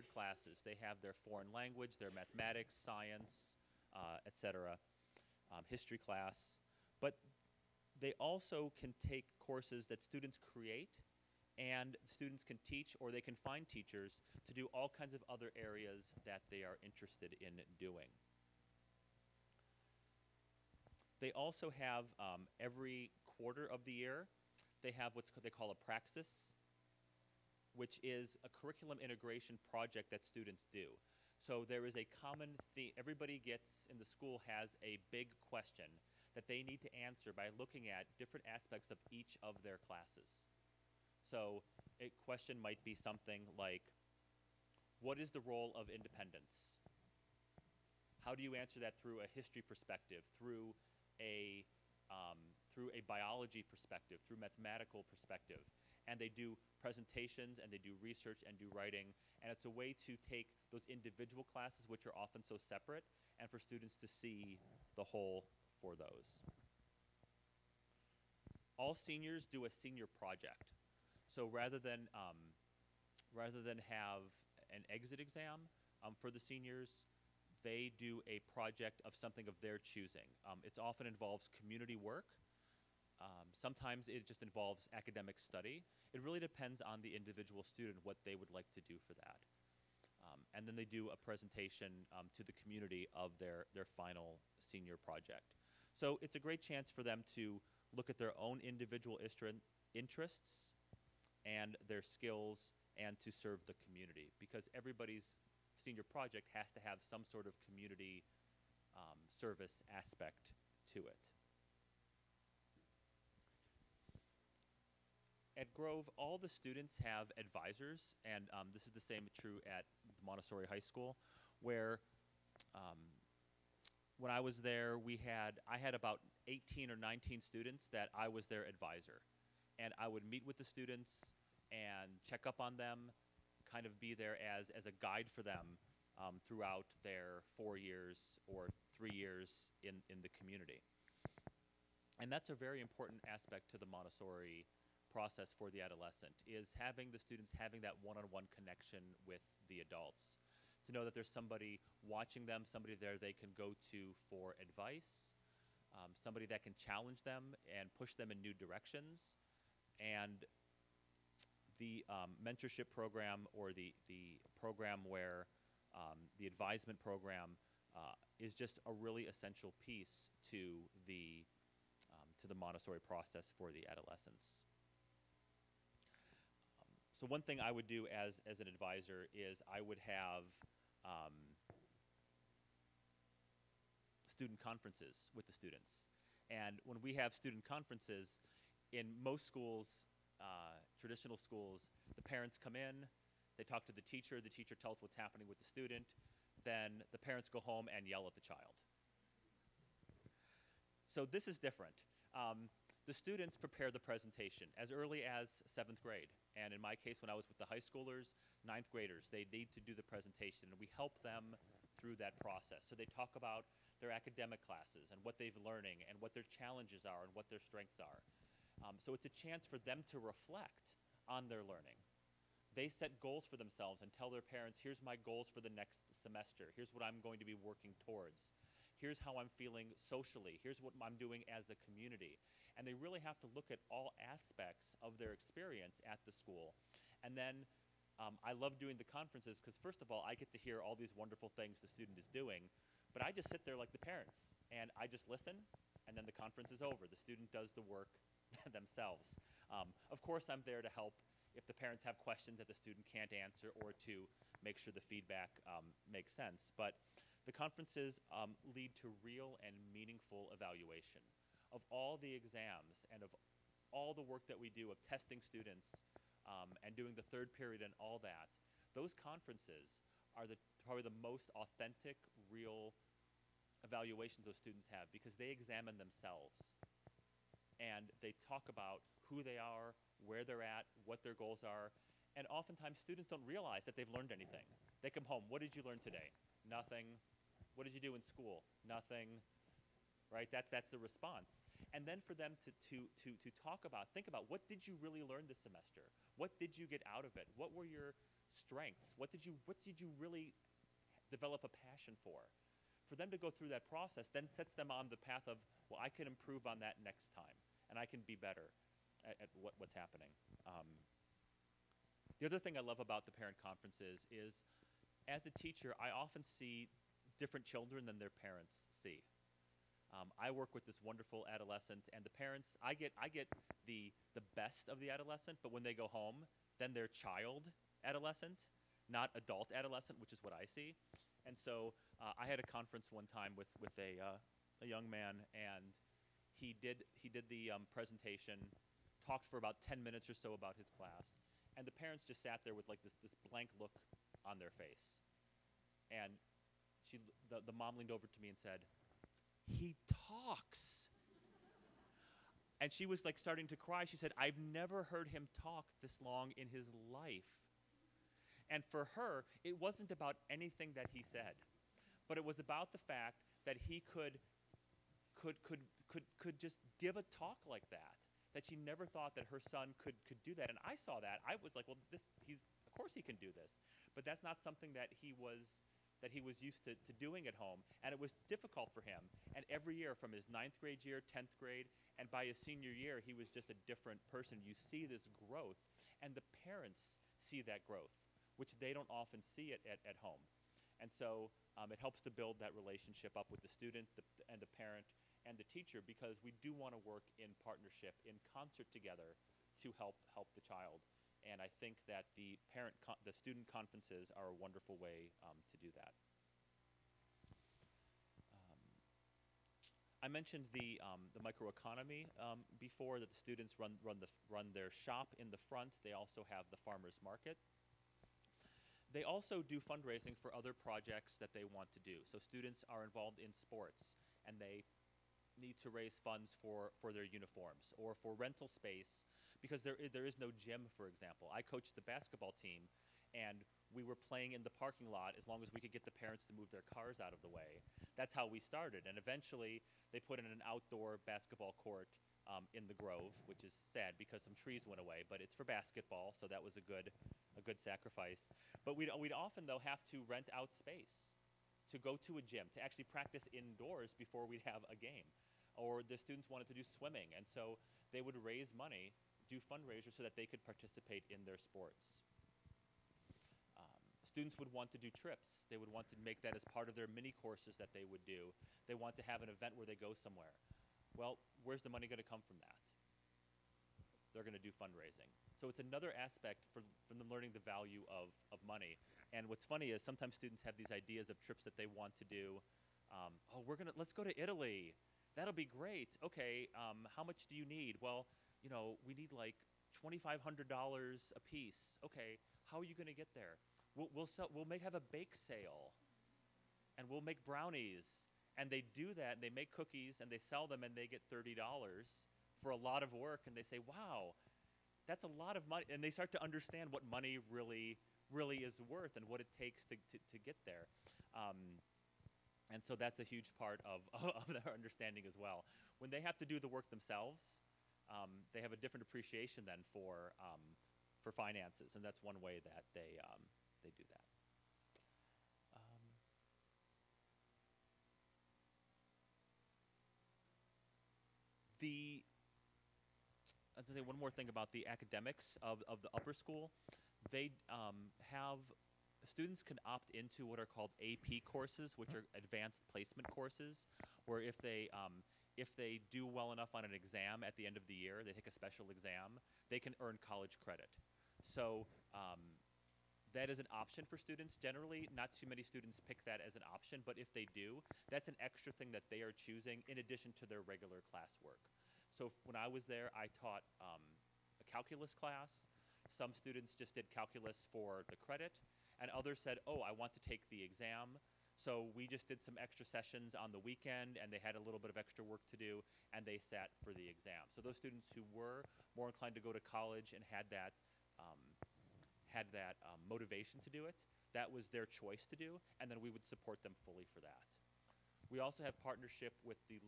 standard classes. They have their foreign language, their mathematics, science, etc., history class. But they also can take courses that students create, and students can teach, or they can find teachers to do all kinds of other areas that they are interested in doing. They also have, every quarter of the year, they have what they call a praxis, which is a curriculum integration project that students do. So there is a common theme. Everybody in the school has a big question that they need to answer by looking at different aspects of each of their classes. So a question might be something like, what is the role of independence? How do you answer that through a history perspective, through a biology perspective, through mathematical perspective? And they do presentations, and they do research, and do writing, and it's a way to take those individual classes, which are often so separate, and for students to see the whole for those. All seniors do a senior project. So rather than have an exit exam for the seniors, they do a project of something of their choosing. It often involves community work. Sometimes it just involves academic study. It really depends on the individual student what they would like to do for that. And then they do a presentation to the community of their final senior project. So it's a great chance for them to look at their own individual interests and their skills, and to serve the community, because everybody's senior project has to have some sort of community service aspect to it. At Grove, all the students have advisors, and this is the same true at Montessori High School, where when I was there, I had about 18 or 19 students that I was their advisor. And I would meet with the students and check up on them, kind of be there as a guide for them throughout their 4 years or 3 years in the community. And that's a very important aspect to the Montessori process for the adolescent, is having the students having that one-on-one connection with the adults, to know that there's somebody watching them, somebody there they can go to for advice, somebody that can challenge them and push them in new directions. And the mentorship program, or the program where the advisement program is just a really essential piece to the Montessori process for the adolescents. So one thing I would do as an advisor is I would have student conferences with the students. And when we have student conferences, in most schools, traditional schools, the parents come in, they talk to the teacher tells what's happening with the student, then the parents go home and yell at the child. So this is different. The students prepare the presentation as early as 7th grade. And in my case, when I was with the high schoolers, 9th graders, they need to do the presentation, and we help them through that process. So they talk about their academic classes and what they've learning and what their challenges are and what their strengths are. So it's a chance for them to reflect on their learning. They set goals for themselves and tell their parents, here's my goals for the next semester. Here's what I'm going to be working towards. Here's how I'm feeling socially. Here's what I'm doing as a community. And they really have to look at all aspects of their experience at the school. And then I love doing the conferences because, first of all, I get to hear all these wonderful things the student is doing, but I just sit there like the parents, and I just listen, and then the conference is over. The student does the work themselves. Of course, I'm there to help if the parents have questions that the student can't answer, or to make sure the feedback makes sense. But the conferences lead to real and meaningful evaluation of all the exams and of all the work that we do of testing students and doing the third period and all that. Those conferences are probably the most authentic, real evaluations those students have, because they examine themselves and they talk about who they are, where they're at, what their goals are. And oftentimes students don't realize that they've learned anything. They come home, what did you learn today? Nothing. What did you do in school? Nothing. Right? That's the response. And then for them to think about what did you really learn this semester? What did you get out of it? What were your strengths? What did you really develop a passion for? For them to go through that process then sets them on the path of, well, I can improve on that next time, and I can be better at what's happening. The other thing I love about the parent conferences is, as a teacher, I often see different children than their parents see. I work with this wonderful adolescent, and the parents, I get the best of the adolescent, but when they go home, then they're child adolescent, not adult adolescent, which is what I see. And so I had a conference one time with a young man, and he did the presentation, talked for about 10 minutes or so about his class, and the parents just sat there with like this blank look on their face. And the mom leaned over to me and said, "He talks." And she was like starting to cry. She said, "I've never heard him talk this long in his life." And for her, it wasn't about anything that he said, but it was about the fact that he could just give a talk like that. That she never thought that her son could do that. And I saw that. I was like, well, of course he can do this. But that's not something that he was used to doing at home. And it was difficult for him. And every year, from his 9th grade year, 10th grade, and by his senior year, he was just a different person. You see this growth, and the parents see that growth, which they don't often see it at home. And so it helps to build that relationship up with the student and the parent and the teacher, because we do want to work in partnership, in concert together, to help the child. And I think that the student conferences are a wonderful way to do that. I mentioned the microeconomy before, that the students run their shop in the front. They also have the farmers market. They also do fundraising for other projects that they want to do. So students are involved in sports, and they need to raise funds for their uniforms or for rental space, because there is no gym, for example. I coached the basketball team, and we were playing in the parking lot as long as we could get the parents to move their cars out of the way. That's how we started, and eventually they put in an outdoor basketball court in the Grove, which is sad because some trees went away, but it's for basketball, so that was a good sacrifice. But we'd often, though, have to rent out space to go to a gym, to actually practice indoors before we'd have a game. Or the students wanted to do swimming, and so they would raise money, do fundraisers so that they could participate in their sports. Students would want to do trips. They would want to make that as part of their mini courses that they would do. They want to have an event where they go somewhere. Well, where's the money going to come from that? They're going to do fundraising. So it's another aspect from them learning the value of money. And what's funny is sometimes students have these ideas of trips that they want to do. Let's go to Italy. That'll be great. Okay, how much do you need? Well, we need like $2,500 a piece. Okay, how are you going to get there? We'll have a bake sale, and we'll make brownies. And they do that, and they make cookies, and they sell them, and they get $30 for a lot of work. And they say, wow, that's a lot of money. And they start to understand what money really is worth and what it takes to get there. And so that's a huge part of their understanding as well. When they have to do the work themselves, they have a different appreciation then for finances, and that's one way that they do that. I'll tell you one more thing about the academics of the upper school. They students can opt into what are called AP courses, which are advanced placement courses, where if they do well enough on an exam at the end of the year, they take a special exam, they can earn college credit. So that is an option for students. Generally, not too many students pick that as an option, but if they do, that's an extra thing that they are choosing in addition to their regular classwork. So when I was there, I taught a calculus class. Some students just did calculus for the credit, and others said, oh, I want to take the exam. So we just did some extra sessions on the weekend, and they had a little bit of extra work to do, and they sat for the exam. So those students who were more inclined to go to college and had that motivation to do it, that was their choice to do, and then we would support them fully for that. We also have partnership with the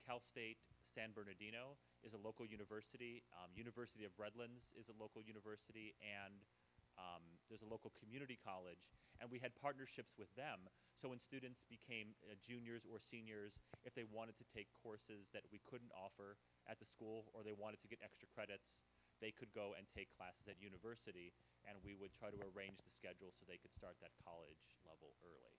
Cal State San Bernardino is a local university. University of Redlands is a local university, and There's a local community college, and we had partnerships with them. So when students became juniors or seniors, if they wanted to take courses that we couldn't offer at the school, or they wanted to get extra credits, they could go and take classes at university, and we would try to arrange the schedule so they could start that college level early.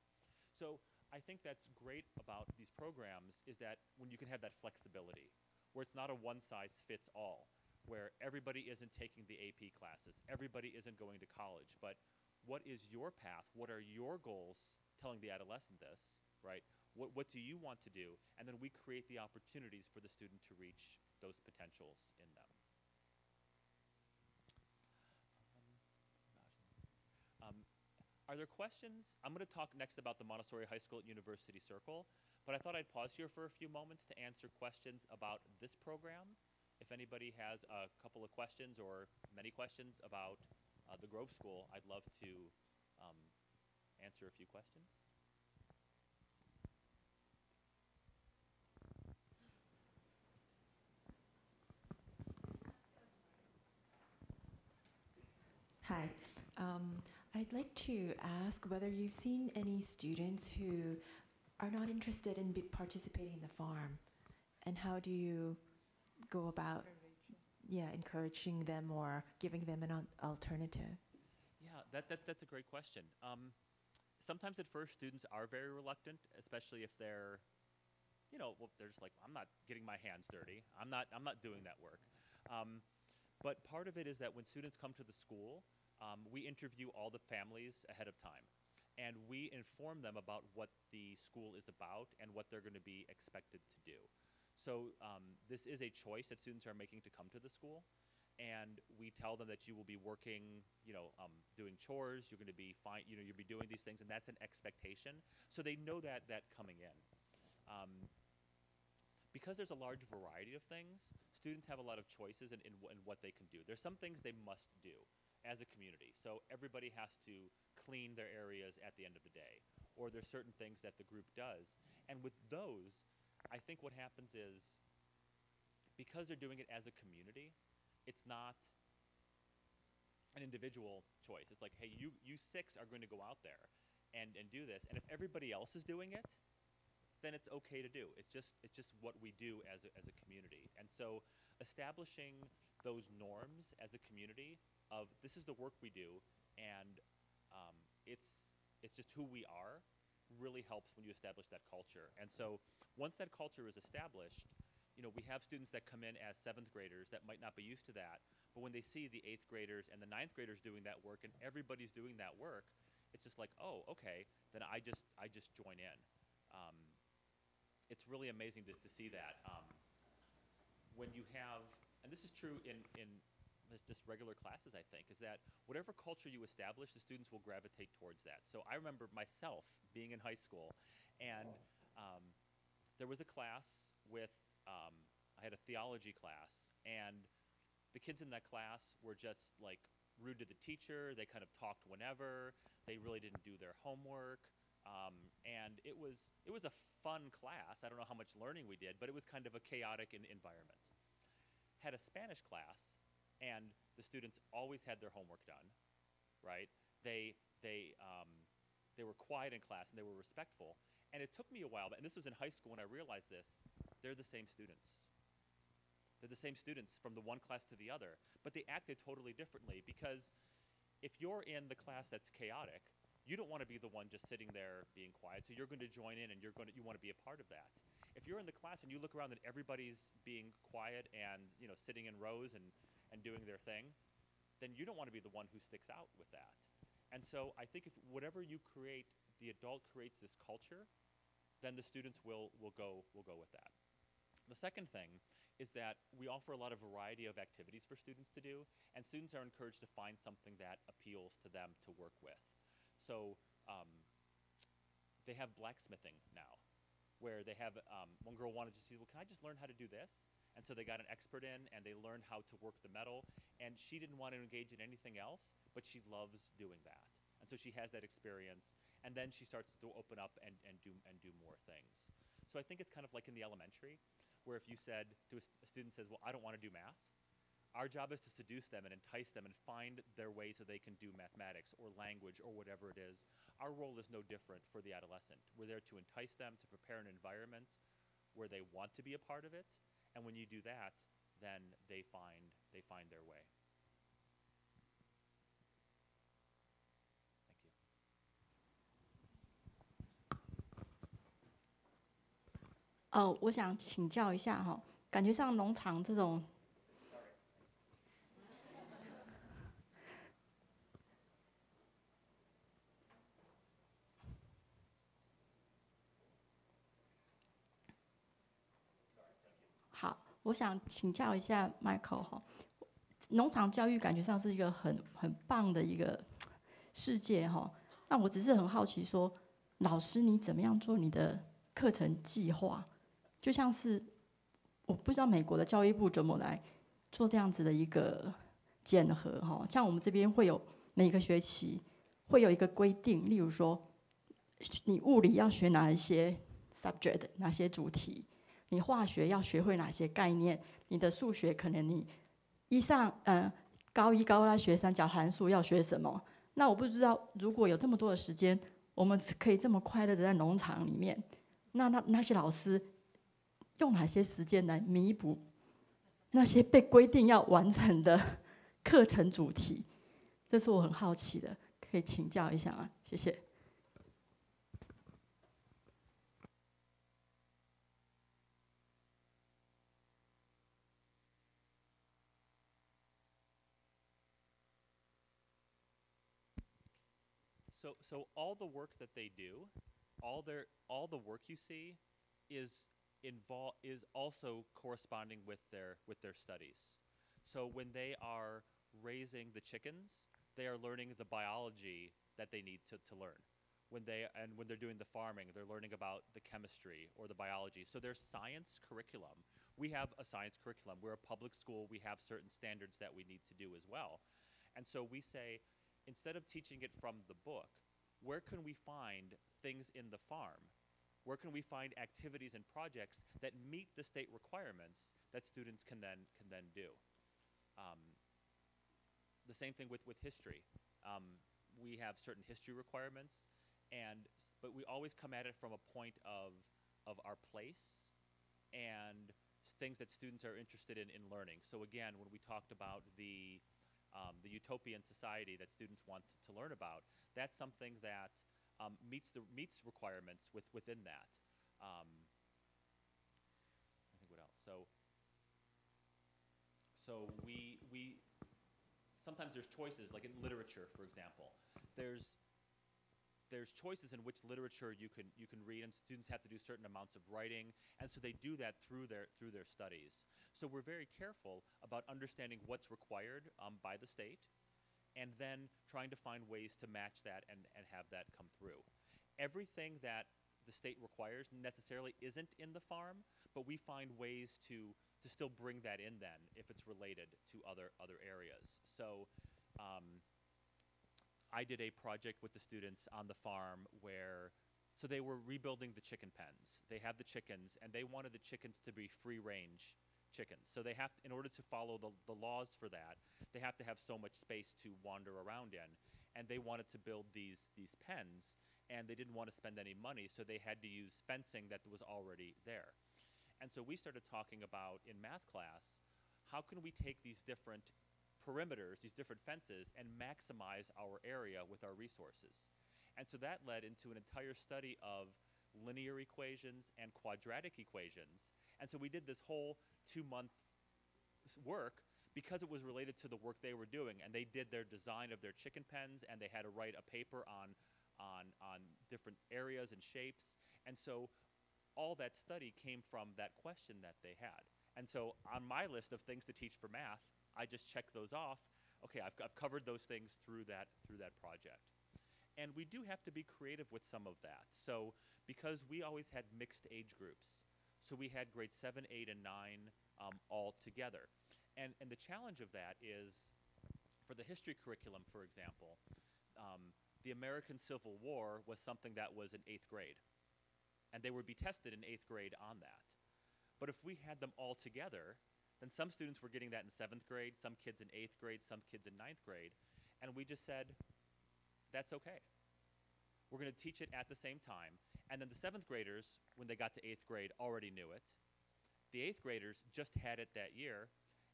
So I think that's great about these programs is that when you can have that flexibility, where it's not a one-size-fits-all, where everybody isn't taking the AP classes, everybody isn't going to college, but what is your path? What are your goals? Telling the adolescent this, right? What do you want to do? And then we create the opportunities for the student to reach those potentials in them. Are there questions? I'm going to talk next about the Montessori High School at University Circle, but I thought I'd pause here for a few moments to answer questions about this program. If anybody has a couple of questions or many questions about the Grove School, I'd love to answer a few questions. Hi. I'd like to ask whether you've seen any students who are not interested in participating in the farm, and how do you go about encouraging them or giving them an alternative? Yeah, that's a great question. Sometimes at first students are very reluctant, especially if they're, they're just like, I'm not getting my hands dirty. I'm not doing that work. But part of it is that when students come to the school, we interview all the families ahead of time, and we inform them about what the school is about and what they're going to be expected to do. So this is a choice that students are making to come to the school, and we tell them that you will be working, doing chores, you're going to be fine, you'll be doing these things, and that's an expectation. So they know that coming in. Because there's a large variety of things, students have a lot of choices in what they can do. There's some things they must do as a community. So everybody has to clean their areas at the end of the day, or there's certain things that the group does. And with those, I think what happens is, because they're doing it as a community, it's not an individual choice. It's like, hey, you six are going to go out there and do this. And if everybody else is doing it, then it's okay to do. It's just what we do as a community. And so establishing those norms as a community of this is the work we do, and it's just who we are, really helps when you establish that culture. And so once that culture is established, we have students that come in as 7th graders that might not be used to that, but when they see the 8th graders and the 9th graders doing that work and everybody's doing that work, it's just like, oh, okay, then I just join in. It's really amazing to see that. When you have, and this is true in just regular classes, I think, is that whatever culture you establish, the students will gravitate towards that. So I remember myself being in high school, and there was a class with, I had a theology class, and the kids in that class were just like rude to the teacher. They kind of talked whenever. They really didn't do their homework. And it was a fun class. I don't know how much learning we did, but it was kind of a chaotic environment. Had a Spanish class, and the students always had their homework done, right? They were quiet in class, and they were respectful. And it took me a while, and this was in high school when I realized this, they're the same students. They're the same students from the one class to the other, but they acted totally differently, because if you're in the class that's chaotic, you don't want to be the one just sitting there being quiet, so you're going to join in and you want to be a part of that. If you're in the class and you look around and everybody's being quiet and sitting in rows and doing their thing, then you don't want to be the one who sticks out with that. And so I think if whatever you create, the adult creates this culture, then the students will go with that. The second thing is that we offer a lot of variety of activities for students to do, and students are encouraged to find something that appeals to them to work with. So they have blacksmithing now, where they have, one girl wanted to see, well, can I just learn how to do this? And so they got an expert in, and they learned how to work the metal, and she didn't want to engage in anything else, but she loves doing that. And so she has that experience, and then she starts to open up and do more things. So I think it's kind of like in the elementary, where if you said to a student says, well, I don't want to do math, Our job is to seduce them and entice them and find their way so they can do mathematics or language or whatever it is. Our role is no different for the adolescent. We're there to entice them, to prepare an environment where they want to be a part of it, and when you do that, then they find their way. Thank you. 我想请教一下哈，感觉上农场这种。好，我想请教一下 Michael 哈，农场教育感觉上是一个很棒的一个世界哈。那我只是很好奇说，老师你怎么样做你的课程计划？就像是我不知道美国的教育部怎么来做这样子的一个检核哈。像我们这边会有每个学期会有一个规定，例如说你物理要学哪一些 subject 哪些主题。你化学要学会哪些概念？你的数学可能你高一高二学三角函数要学什么？那我不知道，如果有这么多的时间，我们可以这么快乐的在农场里面，那些老师用哪些时间来弥补那些被规定要完成的课程主题？这是我很好奇的，可以请教一下吗？谢谢。So all the work that they do, all the work you see is also corresponding with their studies. So when they are raising the chickens, they are learning the biology that they need to learn. When they're doing the farming, they're learning about the chemistry or the biology. So their science curriculum, we have a science curriculum. We're a public school. We have certain standards that we need to do as well. And so we say, instead of teaching it from the book, where can we find things in the farm? Where can we find activities and projects that meet the state requirements that students can then do? The same thing with history. We have certain history requirements, but we always come at it from a point of our place and things that students are interested in learning. So again, when we talked about the utopian society that students want to learn about, that's something that meets requirements within that. I think what else? So we sometimes there's choices, like in literature, for example. There's choices in which literature you can read, and students have to do certain amounts of writing, and so they do that through their studies. So we're very careful about understanding what's required by the state, and then trying to find ways to match that and have that come through. Everything that the state requires necessarily isn't in the farm, but we find ways to still bring that in then if it's related to other areas. So I did a project with the students on the farm so they were rebuilding the chicken pens. They have the chickens, and they wanted the chickens to be free-range chickens. So they have, in order to follow the laws for that, they have to have so much space to wander around in. And they wanted to build these pens, and they didn't want to spend any money, so they had to use fencing that was already there. And so we started talking about, in math class, how can we take these different perimeters, these different fences, and maximize our area with our resources. And so that led into an entire study of linear equations and quadratic equations. And so we did this whole 2-month work because it was related to the work they were doing. And they did their design of their chicken pens, and they had to write a paper on different areas and shapes. And so all that study came from that question that they had. And so on my list of things to teach for math, I just checked those off. Okay, I've covered those things through that project. And we do have to be creative with some of that. So because we always had mixed age groups, so we had grades 7, 8, and 9 all together. And the challenge of that is, for the history curriculum, for example, the American Civil War was something that was in 8th grade. And they would be tested in 8th grade on that. But if we had them all together, Then some students were getting that in 7th grade, some kids in 8th grade, some kids in 9th grade. And we just said, that's okay. We're going to teach it at the same time. And then the 7th graders, when they got to 8th grade, already knew it. The 8th graders just had it that year.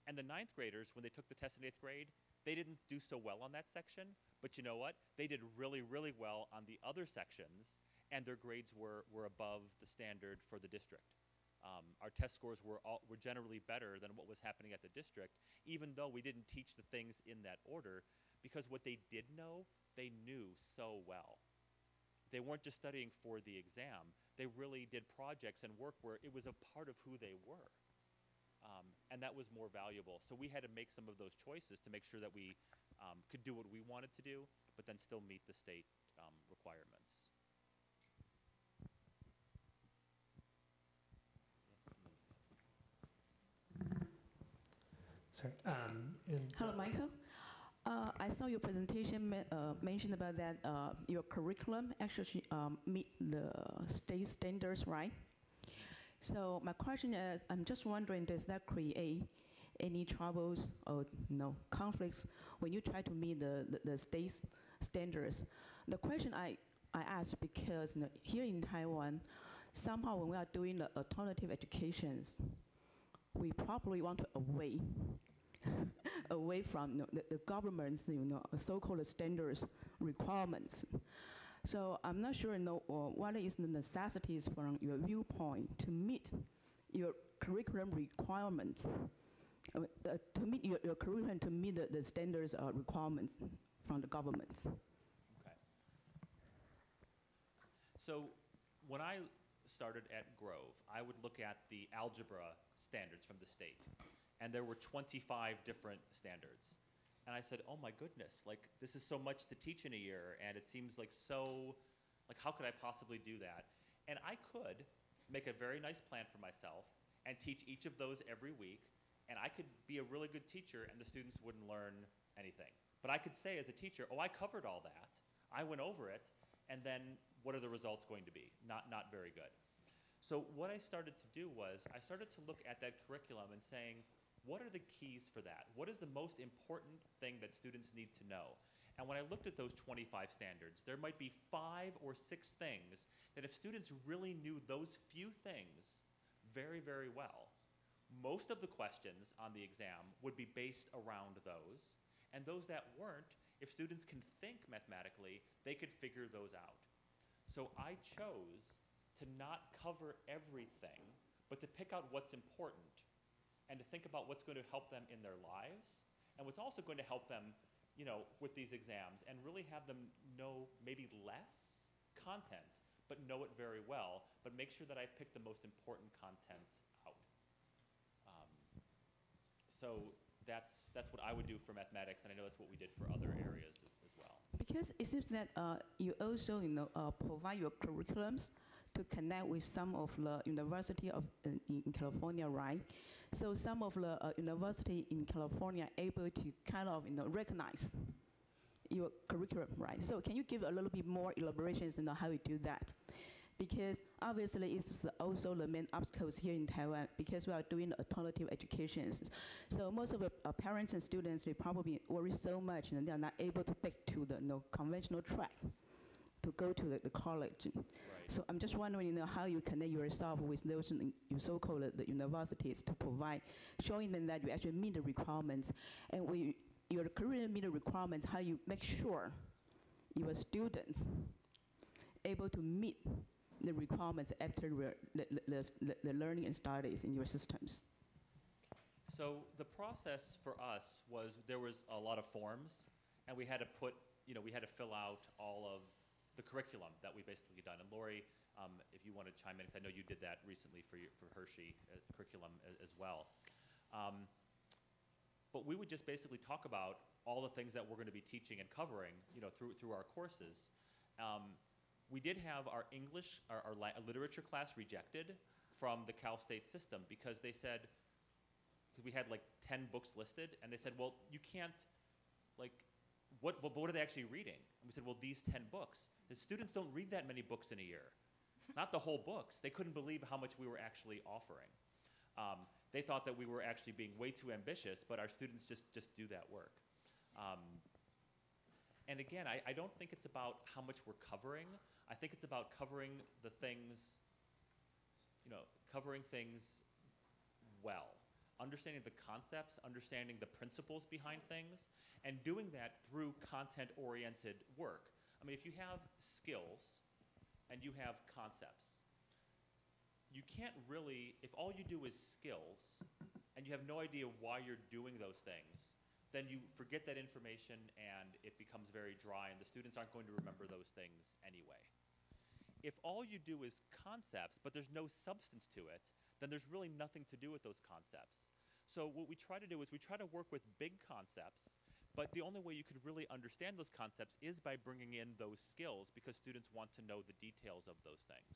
And the 9th graders, when they took the test in 8th grade, they didn't do so well on that section. But you know what? They did really, really well on the other sections, and their grades were above the standard for the district. Our test scores were generally better than what was happening at the district, even though we didn't teach the things in that order, because what they did know, they knew so well. They weren't just studying for the exam. They really did projects and work where it was a part of who they were. And that was more valuable. So we had to make some of those choices to make sure that we could do what we wanted to do, but then still meet the state requirements. Sorry. Hello, Michael. I saw your presentation mentioned about that your curriculum actually meet the state standards, right? So my question is, I'm just wondering, does that create any troubles or conflicts when you try to meet the state standards? The question I ask because here in Taiwan, somehow when we are doing the alternative educations, we probably want to away from the government's so-called standards requirements. So I'm not sure what is the necessities from your viewpoint to meet your curriculum requirements, to meet your curriculum to meet the standards requirements from the government. Okay. So when I started at Grove, I would look at the algebra standards from the state, and there were 25 different standards. And I said, oh my goodness, like this is so much to teach in a year, and it seems like how could I possibly do that? And I could make a very nice plan for myself and teach each of those every week, and I could be a really good teacher and the students wouldn't learn anything. But I could say as a teacher, oh, I covered all that, I went over it, and then what are the results going to be? Not very good. So what I started to do was I started to look at that curriculum and saying, what are the keys for that? What is the most important thing that students need to know? And when I looked at those 25 standards, there might be 5 or 6 things that if students really knew those few things very, very well, most of the questions on the exam would be based around those. And those that weren't, if students can think mathematically, they could figure those out. So I chose to not cover everything, but to pick out what's important and to think about what's going to help them in their lives and what's also going to help them, with these exams, and really have them know maybe less content, but know it very well, but make sure that I pick the most important content out. So that's what I would do for mathematics, and I know that's what we did for other areas as well. Because it seems that you also provide your curriculums to connect with some of the university in California, right? So some of the university in California are able to kind of recognize your curriculum, right? So can you give a little bit more elaborations on how you do that? Because obviously it's also the main obstacles here in Taiwan because we are doing alternative educations. So most of the parents and students, they probably worry so much they are not able to back to the conventional track to go to the college. Right. So I'm just wondering how you connect yourself with those so-called the universities to provide, showing them that you actually meet the requirements. And when your career meet the requirements, how you make sure your students able to meet the requirements after the learning and studies in your systems. So the process for us was there was a lot of forms, and we had to put, we had to fill out all of the curriculum that we basically done. And Laurie, if you want to chime in, because I know you did that recently for Hershey curriculum as well. But we would just basically talk about all the things that we're going to be teaching and covering, through our courses. We did have our English, our literature class rejected from the Cal State system because they said, because we had like 10 books listed, and they said, well, you can't, what are they actually reading? And we said, well, these 10 books. The students don't read that many books in a year. Not the whole books. They couldn't believe how much we were actually offering. they thought that we were actually being way too ambitious, but our students just do that work. And again, I don't think it's about how much we're covering. I think it's about covering the things, covering things well. Understanding the concepts, understanding the principles behind things, and doing that through content-oriented work. I mean, if you have skills and you have concepts, you can't really, if all you do is skills and you have no idea why you're doing those things, then you forget that information and it becomes very dry and the students aren't going to remember those things anyway. If all you do is concepts, but there's no substance to it, then there's really nothing to do with those concepts. So what we try to do is we try to work with big concepts, but the only way you can really understand those concepts is by bringing in those skills because students want to know the details of those things.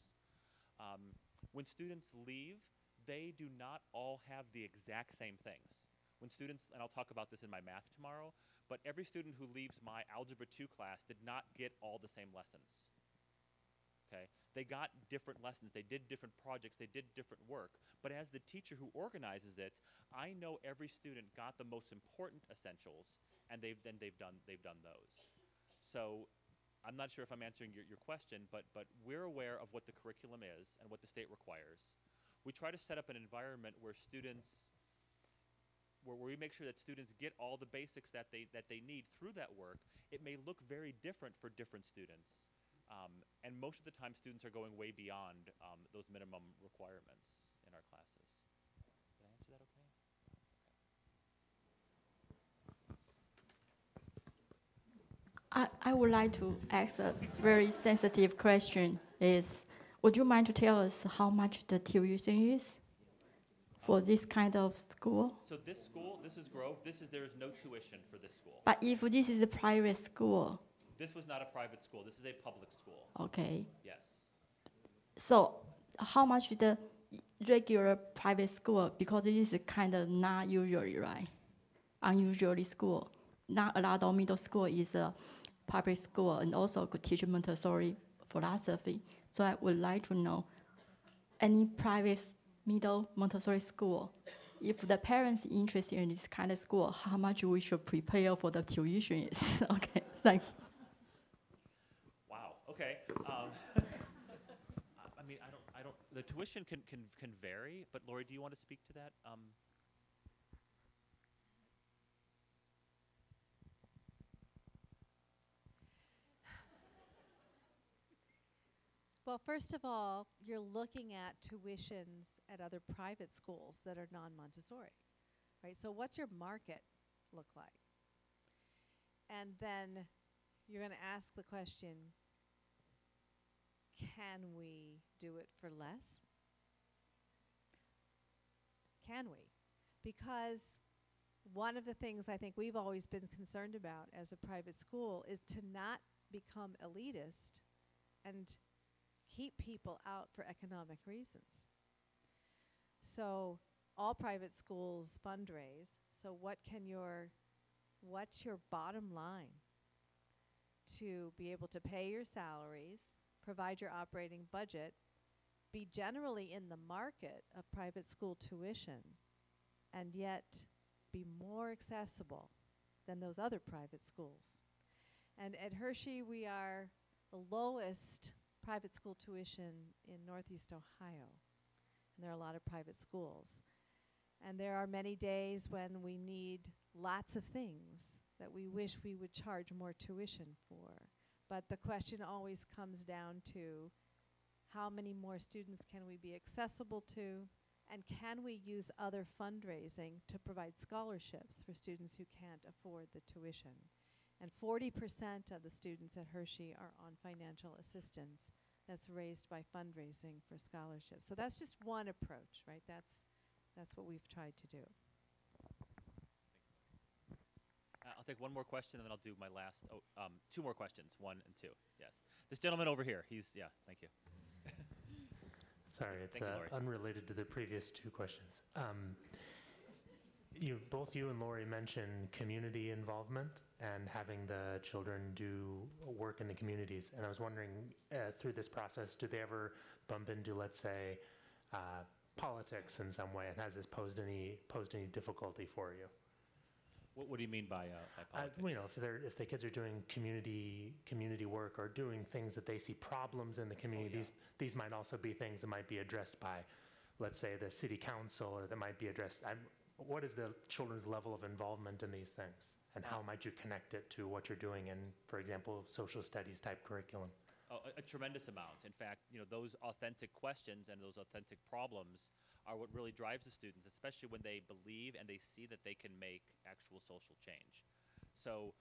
When students leave, they do not all have the exact same things. When students, and I'll talk about this in my math tomorrow, but every student who leaves my Algebra 2 class did not get all the same lessons. Okay? They got different lessons, they did different projects, they did different work, but as the teacher who organizes it, I know every student got the most important essentials, and they've done those. So I'm not sure if I'm answering your question, but we're aware of what the curriculum is and what the state requires. We try to set up an environment where where we make sure that students get all the basics that they need through that work. It may look very different for different students. And most of the time, students are going way beyond those minimum requirements in our classes. Did I answer that okay? I would like to ask a very sensitive question. Would you mind to tell us how much the tuition is for this kind of school? So this school, this is Grove. There is no tuition for this school. But if this is a private school? This was not a private school. This is a public school. Okay. Yes. So how much the regular private school, because it is kind of not usually, right? Unusually school. Not a lot of middle school is a public school and also could teach Montessori philosophy. So I would like to know any private middle Montessori school, if the parents interested in this kind of school, how much we should prepare for the tuition is. Okay, thanks. Wow, okay. I mean, I don't, the tuition can vary, but Laurie, do you want to speak to that? Well, first of all, you're looking at tuitions at other private schools that are non-Montessori, right? So what's your market look like? And then you're going to ask the question, can we do it for less? Can we? Because one of the things I think we've always been concerned about as a private school is to not become elitist and keep people out for economic reasons. So all private schools fundraise. So what's your bottom line to be able to pay your salaries, provide your operating budget, be generally in the market of private school tuition, and yet be more accessible than those other private schools? And at Hershey, we are the lowest private school tuition in Northeast Ohio. And there are a lot of private schools. And there are many days when we need lots of things that we wish we would charge more tuition for. But the question always comes down to how many more students can we be accessible to, and can we use other fundraising to provide scholarships for students who can't afford the tuition? And 40% of the students at Hershey are on financial assistance that's raised by fundraising for scholarships. So that's just one approach, right? That's what we've tried to do. I'll take one more question, and then I'll do my last, two more questions, 1 and 2, yes. This gentleman over here, thank you. Sorry, it's Laurie. unrelated to the previous 2 questions. Both you and Laurie mentioned community involvement and having the children do work in the communities. And I was wondering, through this process, do they ever bump into, let's say, politics in some way, and has this posed any difficulty for you? What do you mean by politics? You know, if the kids are doing community work or doing things that they see problems in the community, these might also be things that might be addressed by, let's say, the city council, or that might be addressed. What is the children's level of involvement in these things, and how might you connect it to what you're doing in, for example, social studies type curriculum? A tremendous amount. In fact, you know, those authentic questions and those authentic problems are what really drives the students, especially when they believe and they see that they can make actual social change. So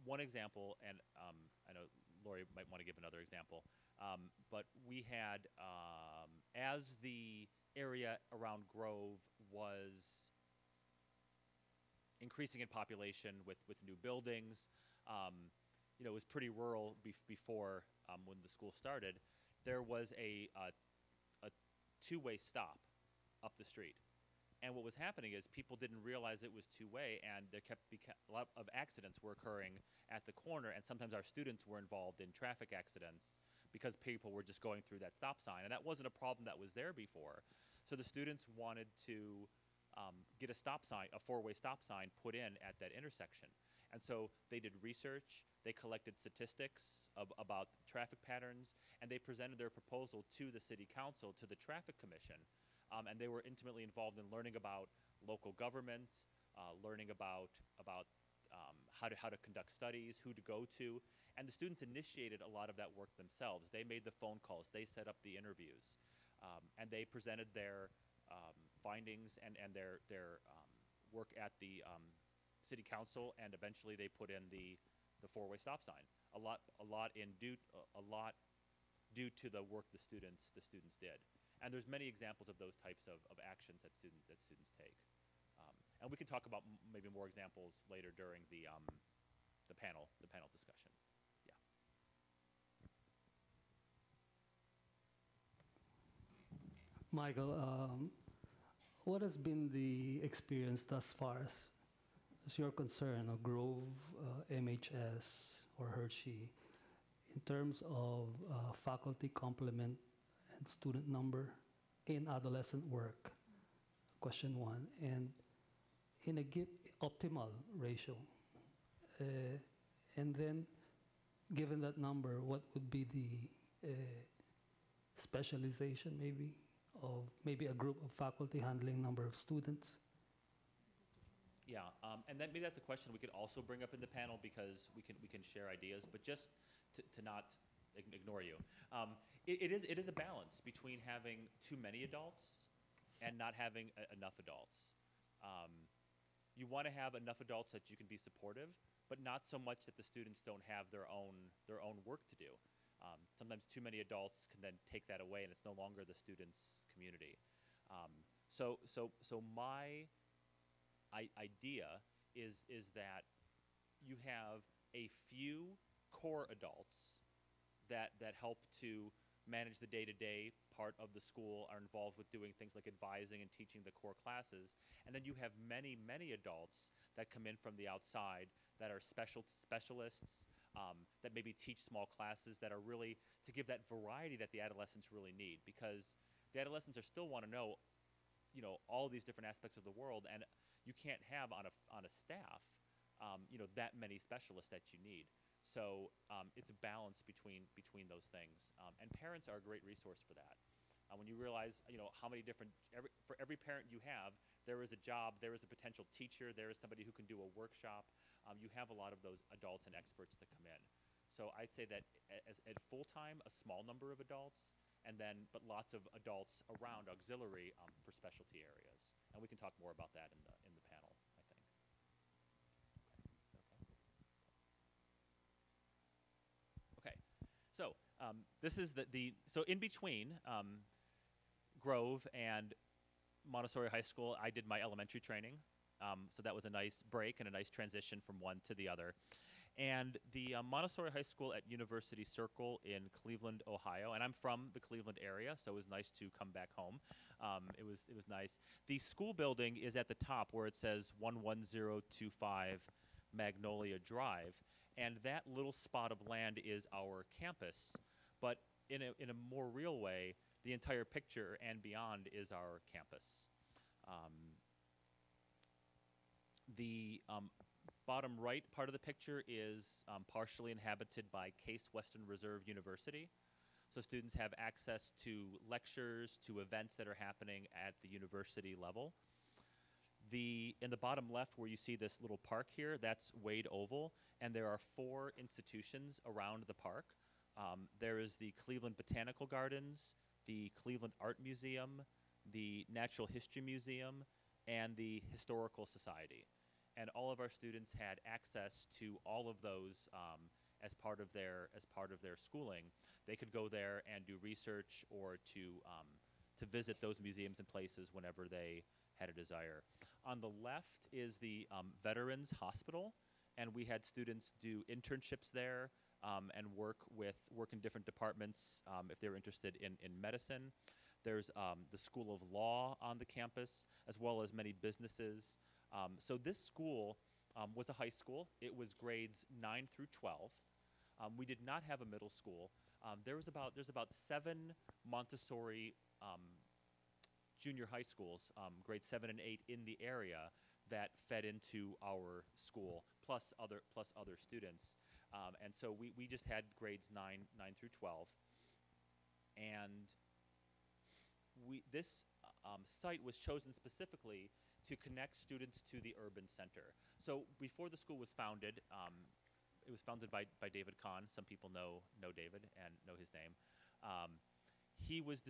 one example, and I know Laurie might want to give another example, but we had, as the area around Grove was increasing in population with new buildings, you know, it was pretty rural before when the school started. There was a two-way stop up the street. And what was happening is people didn't realize it was two-way, and there a lot of accidents were occurring at the corner, and sometimes our students were involved in traffic accidents because people were just going through that stop sign. And that wasn't a problem that was there before. So the students wanted to get a stop sign, a four-way stop sign put in at that intersection. And so they did research, they collected statistics about traffic patterns, and they presented their proposal to the city council, to the traffic commission. And they were intimately involved in learning about local government, learning about how to conduct studies, who to go to. And the students initiated a lot of that work themselves. They made the phone calls, they set up the interviews, and they presented their findings and their work at the city council, and eventually they put in the four-way stop sign. A lot due to the work the students did. And there's many examples of those types of actions that students take. And we can talk about maybe more examples later during the panel discussion. Yeah. Michael, what has been the experience thus far as you're concerned of Grove, MHS, or Hershey in terms of faculty complement and student number in adolescent work? Question one. And in a optimal ratio. And then, given that number, what would be the specialization maybe of maybe a group of faculty handling number of students? Yeah, and maybe that's a question we could also bring up in the panel, because we can share ideas, but just to not ignore you. It is a balance between having too many adults and not having enough adults. You want to have enough adults that you can be supportive, but not so much that the students don't have their own work to do. Sometimes too many adults can then take that away, and it's no longer the students' community. So my idea is that you have a few core adults that help to manage the day-to-day part of the school, are involved with doing things like advising and teaching the core classes. And then you have many adults that come in from the outside that are specialists, that maybe teach small classes, that are really to give that variety that the adolescents really need, because the adolescents are still want to know, you know, all these different aspects of the world, and you can't have on a staff, you know, that many specialists that you need. So it's a balance between those things, and parents are a great resource for that. When you realize, you know, how many different, for every parent you have, there is a job, there is a potential teacher, there is somebody who can do a workshop. You have a lot of those adults and experts that come in. So I'd say that at full-time, a small number of adults, but lots of adults around auxiliary for specialty areas. And we can talk more about that in the panel, I think. Okay. So this is so in between Grove and Montessori High School, I did my elementary training. So that was a nice break and a nice transition from one to the other. And the Montessori High School at University Circle in Cleveland, Ohio, and I'm from the Cleveland area, so it was nice to come back home. It was nice. The school building is at the top where it says 11025 Magnolia Drive, and that little spot of land is our campus. But in a more real way, the entire picture and beyond is our campus. The bottom right part of the picture is partially inhabited by Case Western Reserve University. So students have access to lectures, to events that are happening at the university level. In the bottom left where you see this little park here, that's Wade Oval, and there are 4 institutions around the park. There is the Cleveland Botanical Gardens, the Cleveland Art Museum, the Natural History Museum, and the Historical Society. And all of our students had access to all of those as part of their schooling. They could go there and do research or to visit those museums and places whenever they had a desire. On the left is the Veterans Hospital, and we had students do internships there and work in different departments if they were interested in medicine. There's the School of Law on the campus, as well as many businesses. So this school was a high school. It was grades 9 through 12. We did not have a middle school. There's about 7 Montessori junior high schools, grades 7 and 8 in the area that fed into our school, plus other students. And so we just had grades 9 through 12. And this site was chosen specifically to connect students to the urban center. So before the school was founded, it was founded by David Kahn. Some people know David and know his name. He was